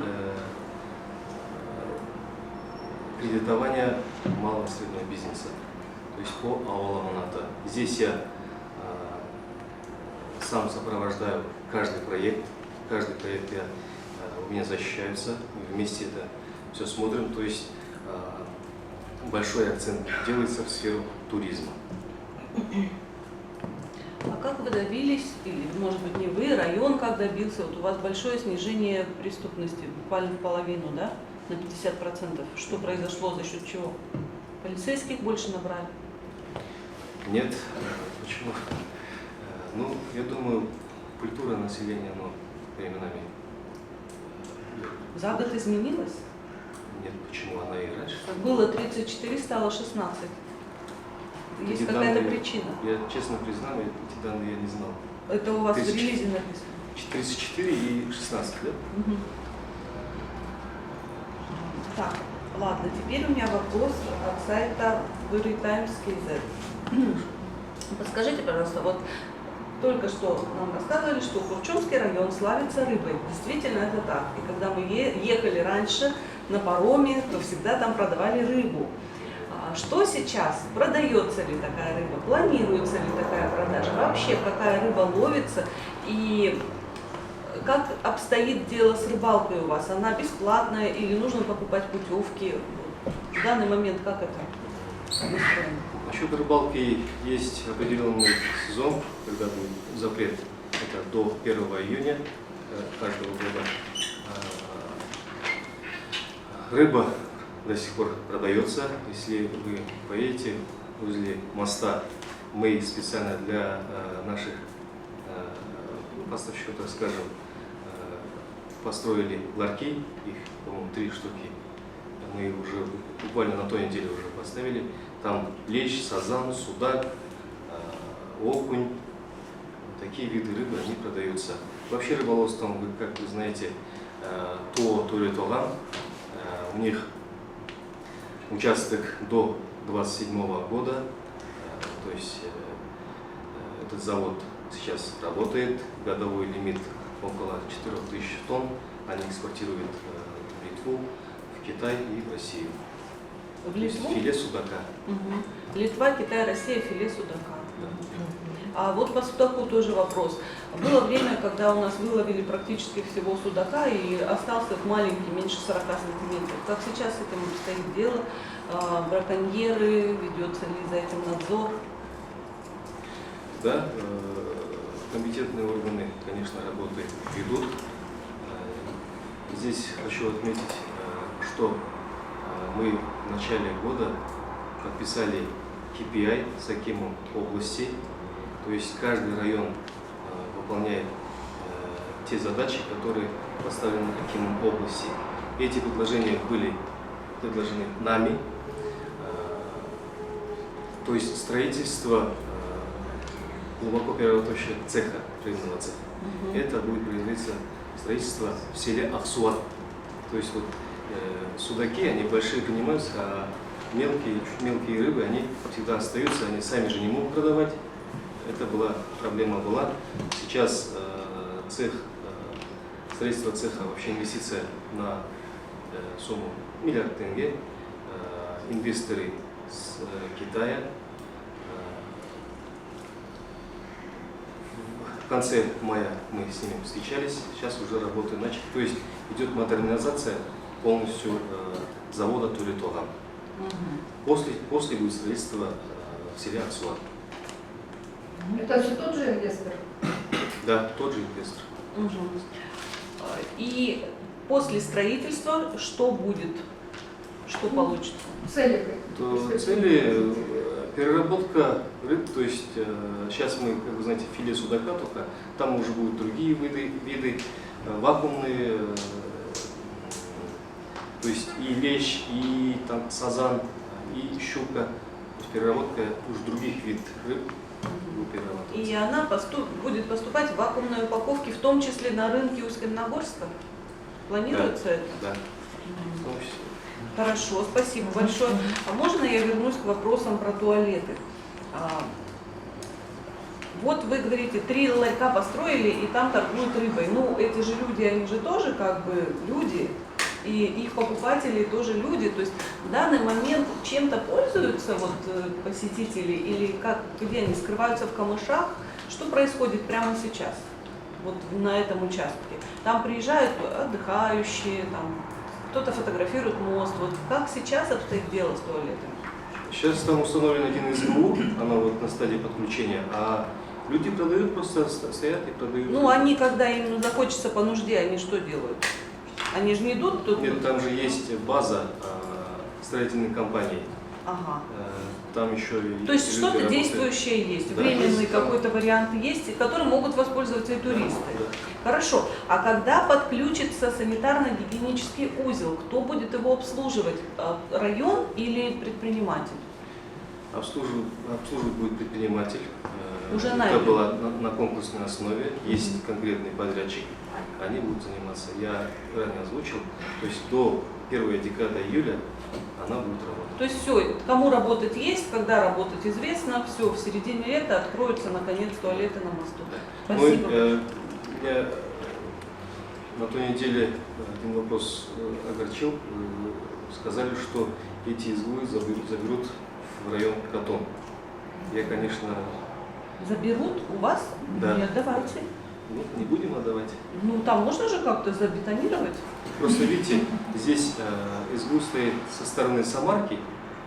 кредитование малого и среднего бизнеса, то есть по Ауламаната. Здесь я сам сопровождаю каждый проект у меня защищаются, мы вместе это все смотрим, то есть большой акцент делается в сферу туризма. А как вы добились, или, может быть, не вы, район как добился, вот у вас большое снижение преступности, буквально в половину, да, на 50%. Что произошло, за счет чего? Полицейских больше набрали? Нет, почему? Ну, я думаю, культура населения, но временами. За год изменилась? Нет, почему она и раньше? Было 34, стало 16. Есть Эти какая-то данные, причина? Я честно признаю, эти данные я не знал. Это у вас в 34. релизе написано? 34 и 16, да? Мгм. Так, ладно, теперь у меня вопрос от сайта Times.kz. Подскажите, пожалуйста, вот только что нам рассказывали, что Курчумский район славится рыбой. Действительно, это так. И когда мы ехали раньше на пароме, то всегда там продавали рыбу. Что сейчас? Продается ли такая рыба? Планируется ли такая продажа? Вообще, какая рыба ловится? И как обстоит дело с рыбалкой у вас? Она бесплатная или нужно покупать путевки? В данный момент как это устроено? Насчет рыбалки есть определенный сезон, когда будет запрет. Это до 1 июня каждого года. Рыба до сих пор продается. Если вы поедете возле моста, мы специально для наших поставщиков, так скажем, построили ларьки, их, по-моему, 3 штуки. Мы уже буквально на той неделе уже поставили. Там лещ, сазан, судак, окунь. Такие виды рыбы, они продаются. Вообще рыболовством, как вы знаете, Туре-Тоган, у них участок до 27 года, то есть этот завод сейчас работает, годовой лимит около 4000 тонн, они экспортируют в Литву, в Китай и в Россию. В Литву? Филе судака. Угу. Литва, Китай, Россия, филе судака. А вот по судаку тоже вопрос. Было время, когда у нас выловили практически всего судака и остался маленький, меньше 40 сантиметров. Как сейчас с этим обстоит дело? Браконьеры, ведется ли за этим надзор? Да, компетентные органы, конечно, работы ведут. Здесь хочу отметить, что мы в начале года подписали KPI с Акимом области, то есть каждый район выполняет те задачи, которые поставлены Акимом области. Эти предложения были предложены нами, то есть строительство глубоко первоточия цеха, рыбного цеха. Это будет производиться строительство в селе Аксуат. То есть вот судаки, они большие принимаются, а мелкие рыбы, они всегда остаются, они сами же не могут продавать. Это проблема была. Сейчас строительство цеха, вообще инвестиция на сумму $1 миллиард. Инвесторы с Китая. В конце мая мы с ними встречались, сейчас уже работы начали. То есть идет модернизация полностью завода Туре-Тоган. После будет строительство в селе Аксуат. Это все тот же инвестор? Да, тот же инвестор. И после строительства что будет? Что получится? Цели? Цели Переработка рыб, то есть сейчас мы, как вы знаете, филе судака только, там уже будут другие виды вакуумные, то есть и лещ, и там сазан, и щука. То есть переработка уже других видов рыб будет перерабатываться. И она будет поступать в вакуумной упаковке, в том числе на рынке Усть-Каменогорска? Планируется это? Да. В том числе. Хорошо, спасибо большое. А можно я вернусь к вопросам про туалеты? Вот вы говорите, 3 ларька построили и там торгуют рыбой. Ну, эти же люди, они же тоже как бы люди, и их покупатели тоже люди. То есть в данный момент чем-то пользуются вот посетители или как, где они скрываются в камышах? Что происходит прямо сейчас, вот на этом участке? Там приезжают отдыхающие, там кто-то фотографирует мост. Вот как сейчас обстоит дело с туалетами? Сейчас там установлен один СГУ, она вот на стадии подключения, а люди продают, просто стоят и продают. Ну, они, когда им захочется по нужде, они что делают? Они же не идут тут? Нет, там же есть база строительной компании. Ага. Там еще и То есть люди что-то работают. действующее есть, Да, временный есть, там. какой-то вариант есть, которым могут воспользоваться и туристы. Да. Хорошо. А когда подключится санитарно-гигиенический узел, кто будет его обслуживать? Район или предприниматель? Обслуживать будет предприниматель. Уже Это наняли? было на конкурсной основе. Есть конкретный подрядчик. Они будут заниматься. Я ранее озвучил. То есть до 1 декады июля она будет работать. То есть все, кому работать есть, когда работать известно, все, в середине лета откроются наконец туалеты на мосту. Спасибо. Я на той неделе один вопрос огорчил. Сказали, что эти СГУ заберут в район Катон. Я, конечно... Заберут у вас? Да. Не отдавайте. Ну, не будем отдавать. Ну, там можно же как-то забетонировать? Просто видите, здесь СГУ стоит со стороны Самарки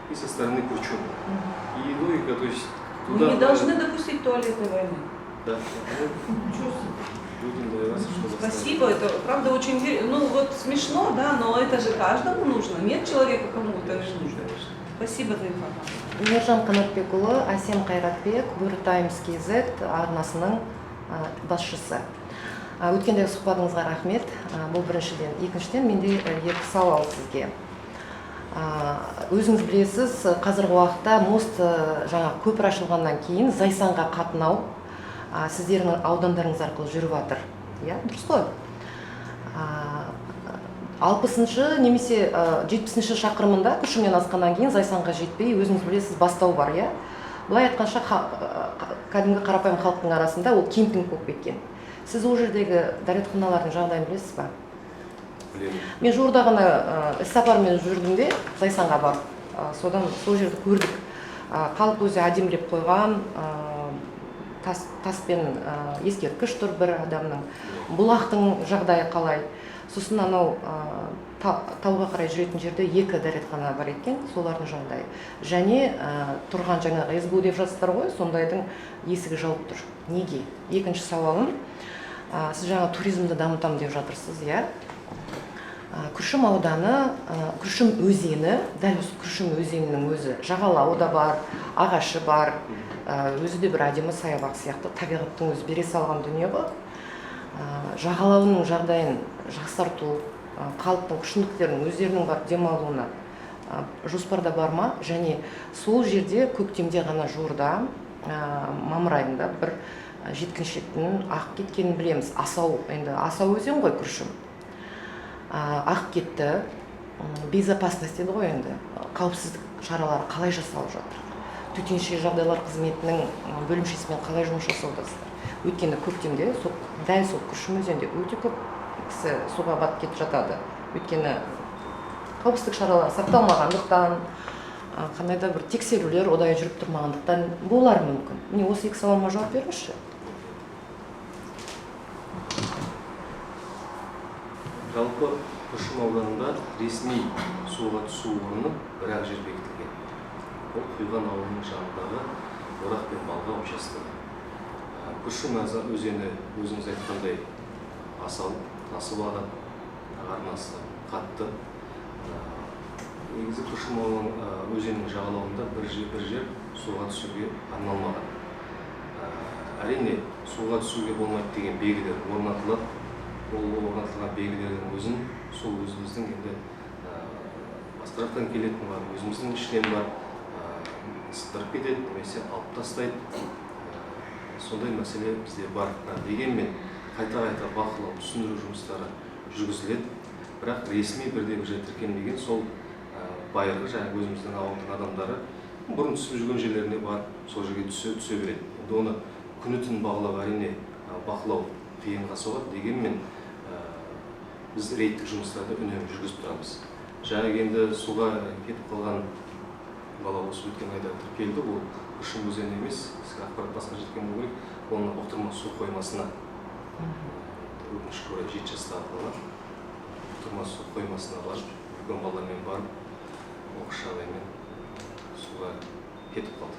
и со стороны Курчума. И логика, то есть... Мы не должны допустить туалетной войны. Да. Будем добиваться, чтобы... Спасибо, это правда очень ну вот смешно, да, но это же каждому нужно. Нет человека, кому это не нужно. Спасибо за информацию. Ержан Канатбекұлы, Асем Қайратбек, Buenos Times KZ арнасының басшысы. Өткендегі сұхбатыңызға рахмет. Бұл біріншіден. Екіншіден, менде екі сауал сізге. Өзіңіз білесіз, қазіргі уақытта мост жаңа көпір ашылғаннан кейін Зайсанға қатынау сіздердің аудандарыңыз арқылы жүріп жатыр. Иә, дұрыс қой? 60-шы немесе 70-ші шақырымында күшімен асқаннан кейін Зайсанға жетпей, өзіңіз білесіз, бастау бар, иә? Бұлай айтқанша кәдімгі қарапайым халықтың арасында ол кемпинг болып кеткен. Сіз ол жердегі дәретханалардың жағдайын білесіз ба? Мен жуырда ғана іссапармен жүрдім де Зайсанға барып, содан сол жерді көрдік. Халық өзі әдемілеп қойған, таспен ескерткіш тұр бір адамның. Бұлақтың жағдайы қалай? Сосын анау тауға қарай жүретін жерде екі дәретхана бар екен, солардың жағдайы. Және тұрған жаңағы СГУ деп жатсыздар ғой, сондайдың есігі жауып тұр. Неге? Екінші сауалым, сіз жаңа туризмді дамытам деп жатырсыз, иә? Күршім ауданы, Күршім өзені, дәл осы Күршім өзенінің өзі жағалауы да бар, ағашы бар, өзі де бір әдемі саябақ сияқты табиғаттың өзі бере салған дүние ғой. Жағалауының жағдайын жақсарту, халықтың күшіндіктерінің өздерінің бар демалуына жоспарда бар ма? Және сол жерде көктемде ғана жуырда, мамыр айында бір жеткіншектің ағып кеткенін білеміз. Асау, енді Асау өзен ғой Күршім. Ағып кетті, безопасность деді ғой енді, қауіпсіздік шаралары қалай жасалып жатыр? Төтенше жағдайлар қызметінің бөлімшесімен қалай жұмыс жасаудасыздар? Өткенде көктемде дәл сол Күршім өзенде өте көп кісі суға батып кетіп жатады. Өйткені қауіпсіздік шаралары сақталмағандықтан, қандай да бір тексерулер ұдайы жүріп тұрмағандықтан болар мүмкін. Міне осы екі сауалыма жауап беріңізші. Жалпы Күршім ауданында ресми суға түсу орны бір-ақ жер бекітілген. Ол Құйған ауылының жанындағы Орақ пен Балға учаскесі. Күршім өзені өзіңіз айтқандай асау, тасып ағады, арнасы қатты. негізі Күршім ауылының өзеннің жағалауында бір жер суға түсуге арналмаған. Әрине, суға түсуге болмайды деген белгілер орнатылады. Ол орнатылған белгілердің өзін сол өзіміздің енді басқа жақтан келетін бар, өзіміздің ішінен бар, сыдырып кетеді, немесе алып тастайды. Сондай мәселе бізде бар. Дегенмен қайта-қайта бақылау, түсіндіру жұмыстары жүргізіледі. Бірақ ресми бірде-бір жер тіркелмеген сол байырғы жаңағы өзіміздің ауылдың адамдары бұрын түсіп жүрген жерлеріне барып, сол жерге түсе береді. Енді оны күні-түн бағалау, әрине бақылау қиынға соғады. Дегенмен біз рейдтік жұмыстарды үнемі жүргізіп тұрамыз. Жаңағы енді суға кетіп қалған бала осы өткен айда тіркелді. Ол Күршім өзені емес, сізге ақпарат басқа жеткен болу керек. Оны Бұқтырма су қоймасына, өкінішке орай 7 жастағы бала Бұқтырма су қоймасына барып, үлкен балалармен барып, оқыс жағдаймен суға кетіп қалды.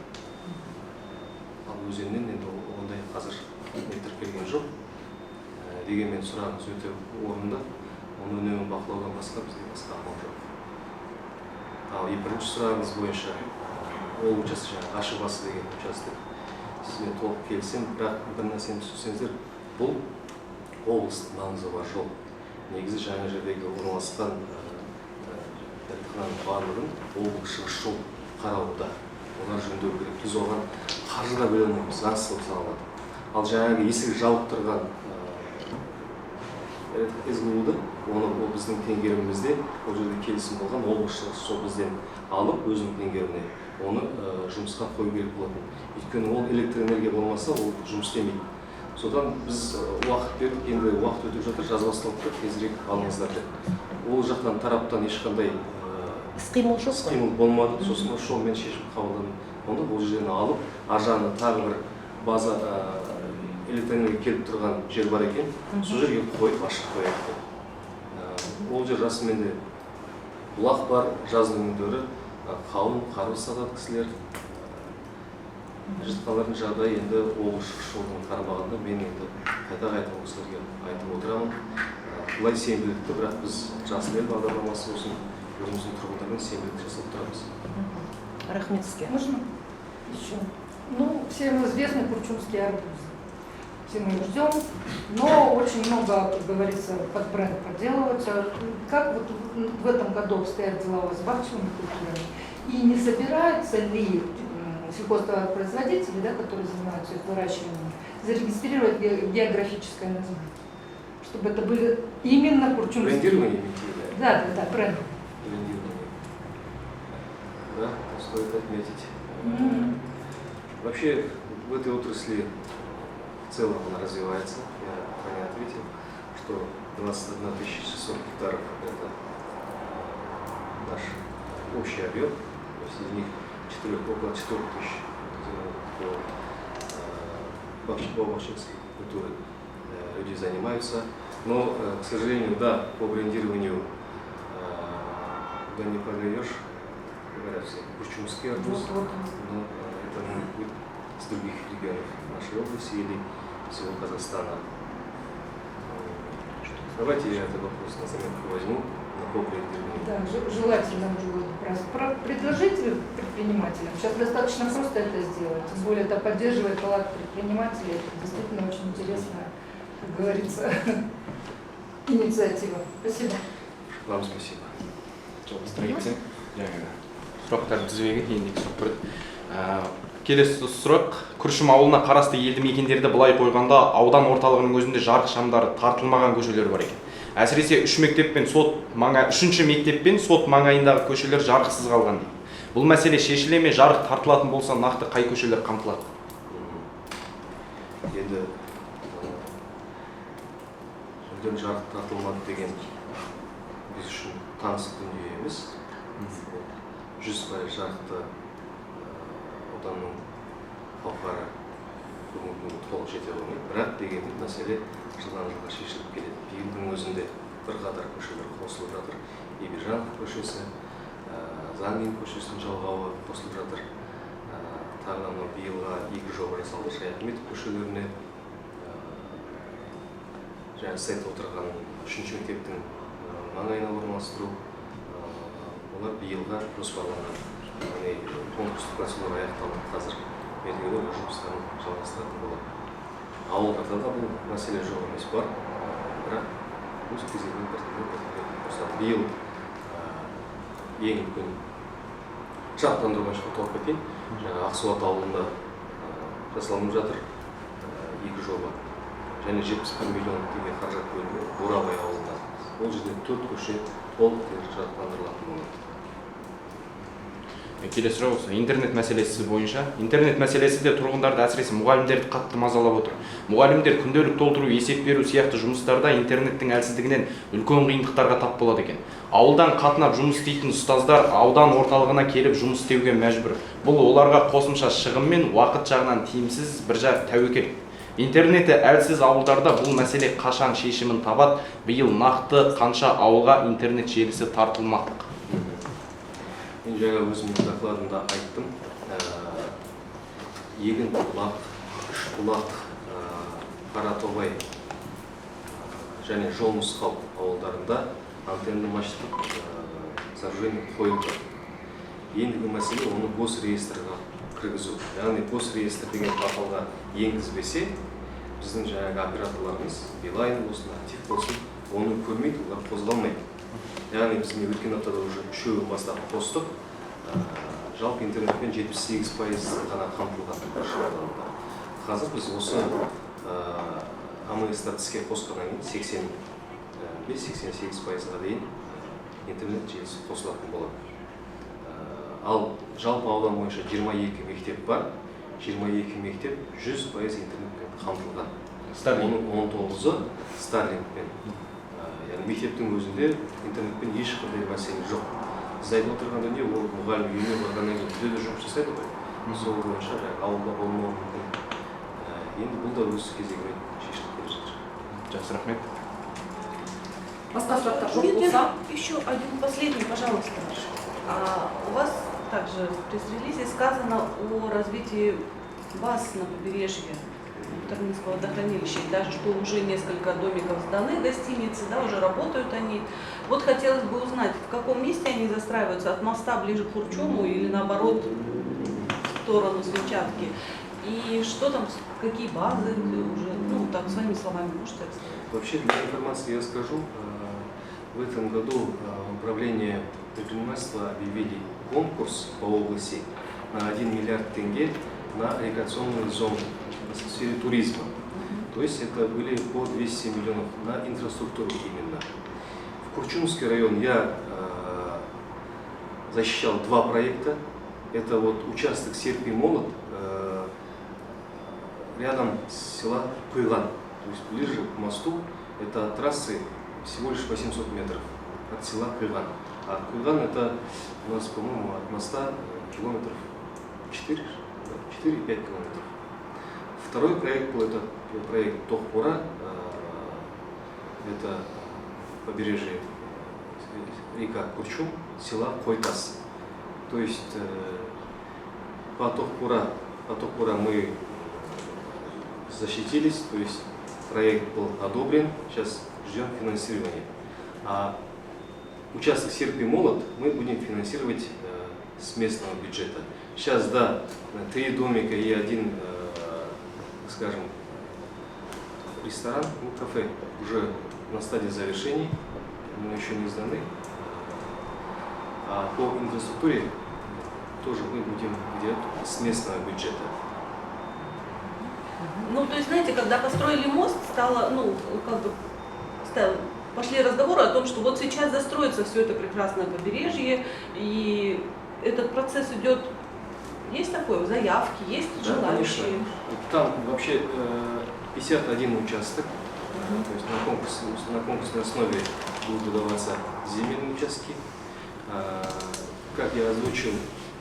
Ал өзеннен енді ондай қазір тіркелген жоқ. Дегенмен сұрағыңыз өте орынды. Оны үнемі бақылаудан басқа бізде басқа амал жоқ. Ал бірінші сұрағыңыз бойынша ол участок жаңағы Ашыбасы деген участок. Сізбен толық келісем, бірақ бір нәрсені түсінсеңіздер, бұл облыстық маңызы бар жол. Негізі жаңа жердегі орналасқан дәретхананың барлығын облыс шығыс жол қаралуда. Олар жөндеу керек. Біз оған қаржы да бөле алмаймыз, заңсыз болып саналады. Ал жаңағы есігі жабық тұрған СГУ-ды, оны ол біздің теңгерімімізде, ол жерде келісім болған облыс шығыс сол бізден алып, өзінің теңгеріміне оны жұмысқа қою керек болатын. Өйткені ол электр энергия болмаса, ол жұмыс істемейді. Содан біз уақыт бердік, енді уақыт өтіп жатыр, жазбастылық тұр, тезірек алыңыздар деп. Ол жақтан тараптан ешқандай қимыл болмады. Сосын шолмен шешім қабылдадым. Онда ол жерден алып, аржағына тағы бір база электроэнергия келіп тұрған жер бар екен, сол жерге қойып ашық қояды. Ол жер расымен де бұлақ бар, жаздың күндері қауын, қарбыз сатады кісілер. Жұртқалардың жағдайы енді облыс шығыс жолдың қарамағында мен енді қайта-қайта осыларға айтып отырамын. Бұлай сенбілікті, бірақ біз Жасыл ел бағдарламасы болсын, өзіміздің тұрғындармен сенбілік жасап тұрамыз. Рахмет сізге. Можно еще? Ну, всем известны курчумские арбузы. Все мы их ждем, но очень много, как говорится, под бренд проделывается. Как вот в этом году обстоят дела у вас с бахчевыми культурами? И не собираются ли сельхозтоваропроизводители, да, которые занимаются их выращиванием, зарегистрировать географическое название? Чтобы это были именно курчумские. Брендирование? Да, бренд. Брендирование. Да, стоит отметить. Вообще в этой отрасли в целом она развивается. Я ранее ответил, что 21 600 гектаров – это наш общий объем. То есть из них около 4 тысяч по бахчевской культуре люди занимаются. Но, к сожалению, да, по брендированию да не продаешь, говорят все, курчумский арбуз, но это может быть с других регионов нашей области или всего Казахстана. Давайте я этот вопрос на заметку возьму, на по-брендированию. Да, желательно было бы предложить предпринимателям. Сейчас достаточно просто это сделать. Тем более это поддерживает палату предпринимателей. Это действительно очень интересная, как говорится, инициатива. Спасибо. Вам спасибо. Жалғастырайық. Сұрақтарды тізбеге ендік сұрақ көреді. Келесі сұрақ, Күршім ауылына қарасты елді мекендерді былай қойғанда аудан орталығының өзінде жарық шамдары тартылмаған көшелер бар екен. Әсіресе 3 мектеп пен сот маңайындағы көшелер жарықсыз қалған дейді. Бұл мәселе шешіле ме, жарық тартылатын болса нақты қай көшелер қамтылады? Енді жүрден жарық тартылмады деген біз үшін таныс дүние емес. 100% жарықты ауданның халқары бүгінгі күнге толық жете алмайды. Бірақ деген мәселе жылдан жылға шешіліп келеді. Биылдың өзінде бірқатар көшелер қосылып жатыр. Ибержанов көшесі, Заңин көшесінің жалғауы қосылып жатыр. Тағы биылға 2 жоба жасалды. Шаяхметов көшелеріне жаңа сайт отырған 3-ші мектептің маңайына орналастыру. олар биылға жоспарланған. Яғни конкурстық процедура аяқталып қазір мердігерлер өз жұмыстарын жалғастыратын болады. Ауылдарда да бұл мәселе жоқ емес бар, бірақ өз кезегімен біртіндеп қосады. Биыл ең үлкен жарықтандыру бойынша тоқталып кетейін. Ақсуат ауылында жасалынып жатыр 2 жоба. Және 71 миллион теңге қаражат бөлінген Бурабай ауылында. Ол жерде 4 көше толық жарықтандырылатын болады. Келесі сұрақ осы интернет мәселесі бойынша. Интернет мәселесі де тұрғындарды әсіресе мұғалімдерді қатты мазалап отыр. Мұғалімдер күнделік толтыру, есеп беру сияқты жұмыстарда интернеттің әлсіздігінен үлкен қиындықтарға тап болады екен. Ауылдан қатынап жұмыс істейтін ұстаздар аудан орталығына келіп жұмыс істеуге мәжбүр. Бұл оларға қосымша шығын мен уақыт жағынан тиімсіз бір тәуекел. Интернеті әлсіз ауылдарда бұл мәселе қашан шешімін табады? Биыл нақты қанша ауылға интернет желісі тартылмақ? Мен жаңа өзімнің докладымда айттым. Егін бұлақ, Үшбұлақ, Қаратобай және Жол Нұсқау ауылдарында антенна мачталық сооружение қойылды. Ендігі мәселе оны госреестрға кіргізу. Яғни госреестр деген порталға енгізбесе, біздің жаңағы операторларымыз, Билайн болсын, Актив болсын, оны көрмейді, олар қозғалмайды. Яғни біздің өткен аптада уже 3-ін бастап қостық. Жалпы интернетпен 78% ғана қамтылған. Қазір біз осы АМС-та іске қосқаннан кейін 85-88%-ға дейін интернет желісі қосылатын болады. Ал жалпы аудан бойынша 22 мектеп бар. 22 мектеп 100% интернетпен қамтылған. Оның 19-ы Старлингпен. Яғни мектептің өзінде интернетпен ешқандай мәселе жоқ. Біз айтып отырған дүние ол мұғалім үйіне барғаннан кейін үйде де жұмыс жасайды ғой. Сол бойынша ауылда болмауы мүмкін. Енді бұл да өз кезегімен шешіліп келе жатыр. Жақсы, рахмет. Басқа сұрақтар жоқ болса? Еще один последний, пожалуйста. У вас также в пресс-релизе сказано о развитии баз на побережье Тарнинского водохранилища, и даже что уже несколько домиков сданы, гостиницы, да, уже работают они. Вот хотелось бы узнать, в каком месте они застраиваются, от моста ближе к Курчуму или наоборот в сторону Свинчатки, и что там, какие базы уже, ну так, своими словами можете рассказать? Вообще, для информации я скажу, в этом году управление предпринимательства объявили конкурс по области на 1 миллиард тенге на рекреационную зону в сфере туризма. То есть это были по 200 миллионов на инфраструктуру именно. В Курчумский район я защищал 2 проекта. Это вот участок Серп и Молот рядом с села Куйган, то есть ближе к мосту. Это от трассы всего лишь 800 метров от села Куйган. А Куйган это у нас, по-моему, от моста километров 4-5 километров. Второй проект был, это проект Тохпура, это побережье река Курчум, села Койкас. То есть по Тохпура мы защитились, то есть проект был одобрен, сейчас ждем финансирования. А участок Серп и Молот мы будем финансировать с местного бюджета. Сейчас, да, 3 домика и 1, скажем, ресторан, ну, кафе уже на стадии завершений, но еще не сданы. А по инфраструктуре тоже мы будем делать с местного бюджета. Ну, то есть, знаете, когда построили мост, стало, ну, как бы, пошли разговоры о том, что вот сейчас застроится все это прекрасное побережье, и этот процесс идет. Есть такое, заявки, есть желающие? Конечно. Там вообще 51 участок, то есть на конкурсной основе будут выдаваться земельные участки. Как я озвучил,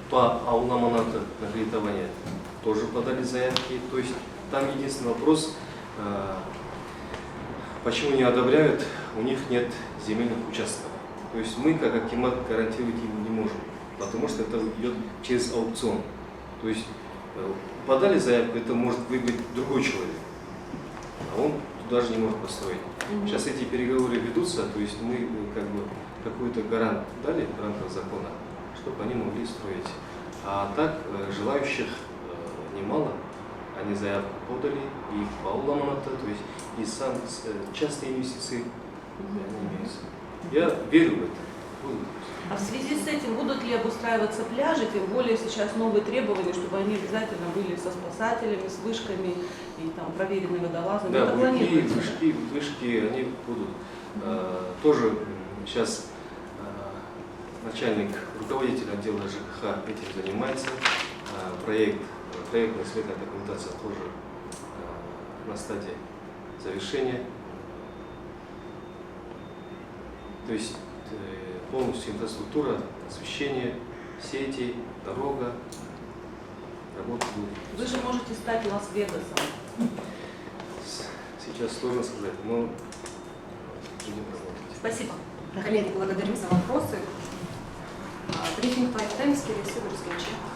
по Ауламаната на кредитование тоже подали заявки. То есть там единственный вопрос, почему не одобряют, у них нет земельных участков. То есть мы, как акимат, гарантировать им не можем, потому что это идет через аукцион. То есть подали заявку, это может выбрать другой человек, а он даже не может построить. Сейчас эти переговоры ведутся, то есть мы как бы какой-то гарант дали в рамках закона, чтобы они могли строить. А так желающих немало. Они заявку подали и по Уламаната, то есть и сам частные инвестиции они имеются. Я верю в это. Будут. А в связи с этим будут ли обустраиваться пляжи, тем более сейчас новые требования, чтобы они обязательно были со спасателями, с вышками и там проверенными водолазами? Да, Это планируется? вышки, они будут. Тоже сейчас начальник, руководитель отдела ЖКХ этим занимается. Проектная сметная документация тоже на стадии завершения. То есть полностью инфраструктура, освещение, сети, дорога, работа будет. Вы же можете стать Лас-Вегасом. Сейчас сложно сказать, но будем работать. Спасибо. Коллеги, благодарим за вопросы. Брифинг Лайфтайм, Кирилл Сидорович.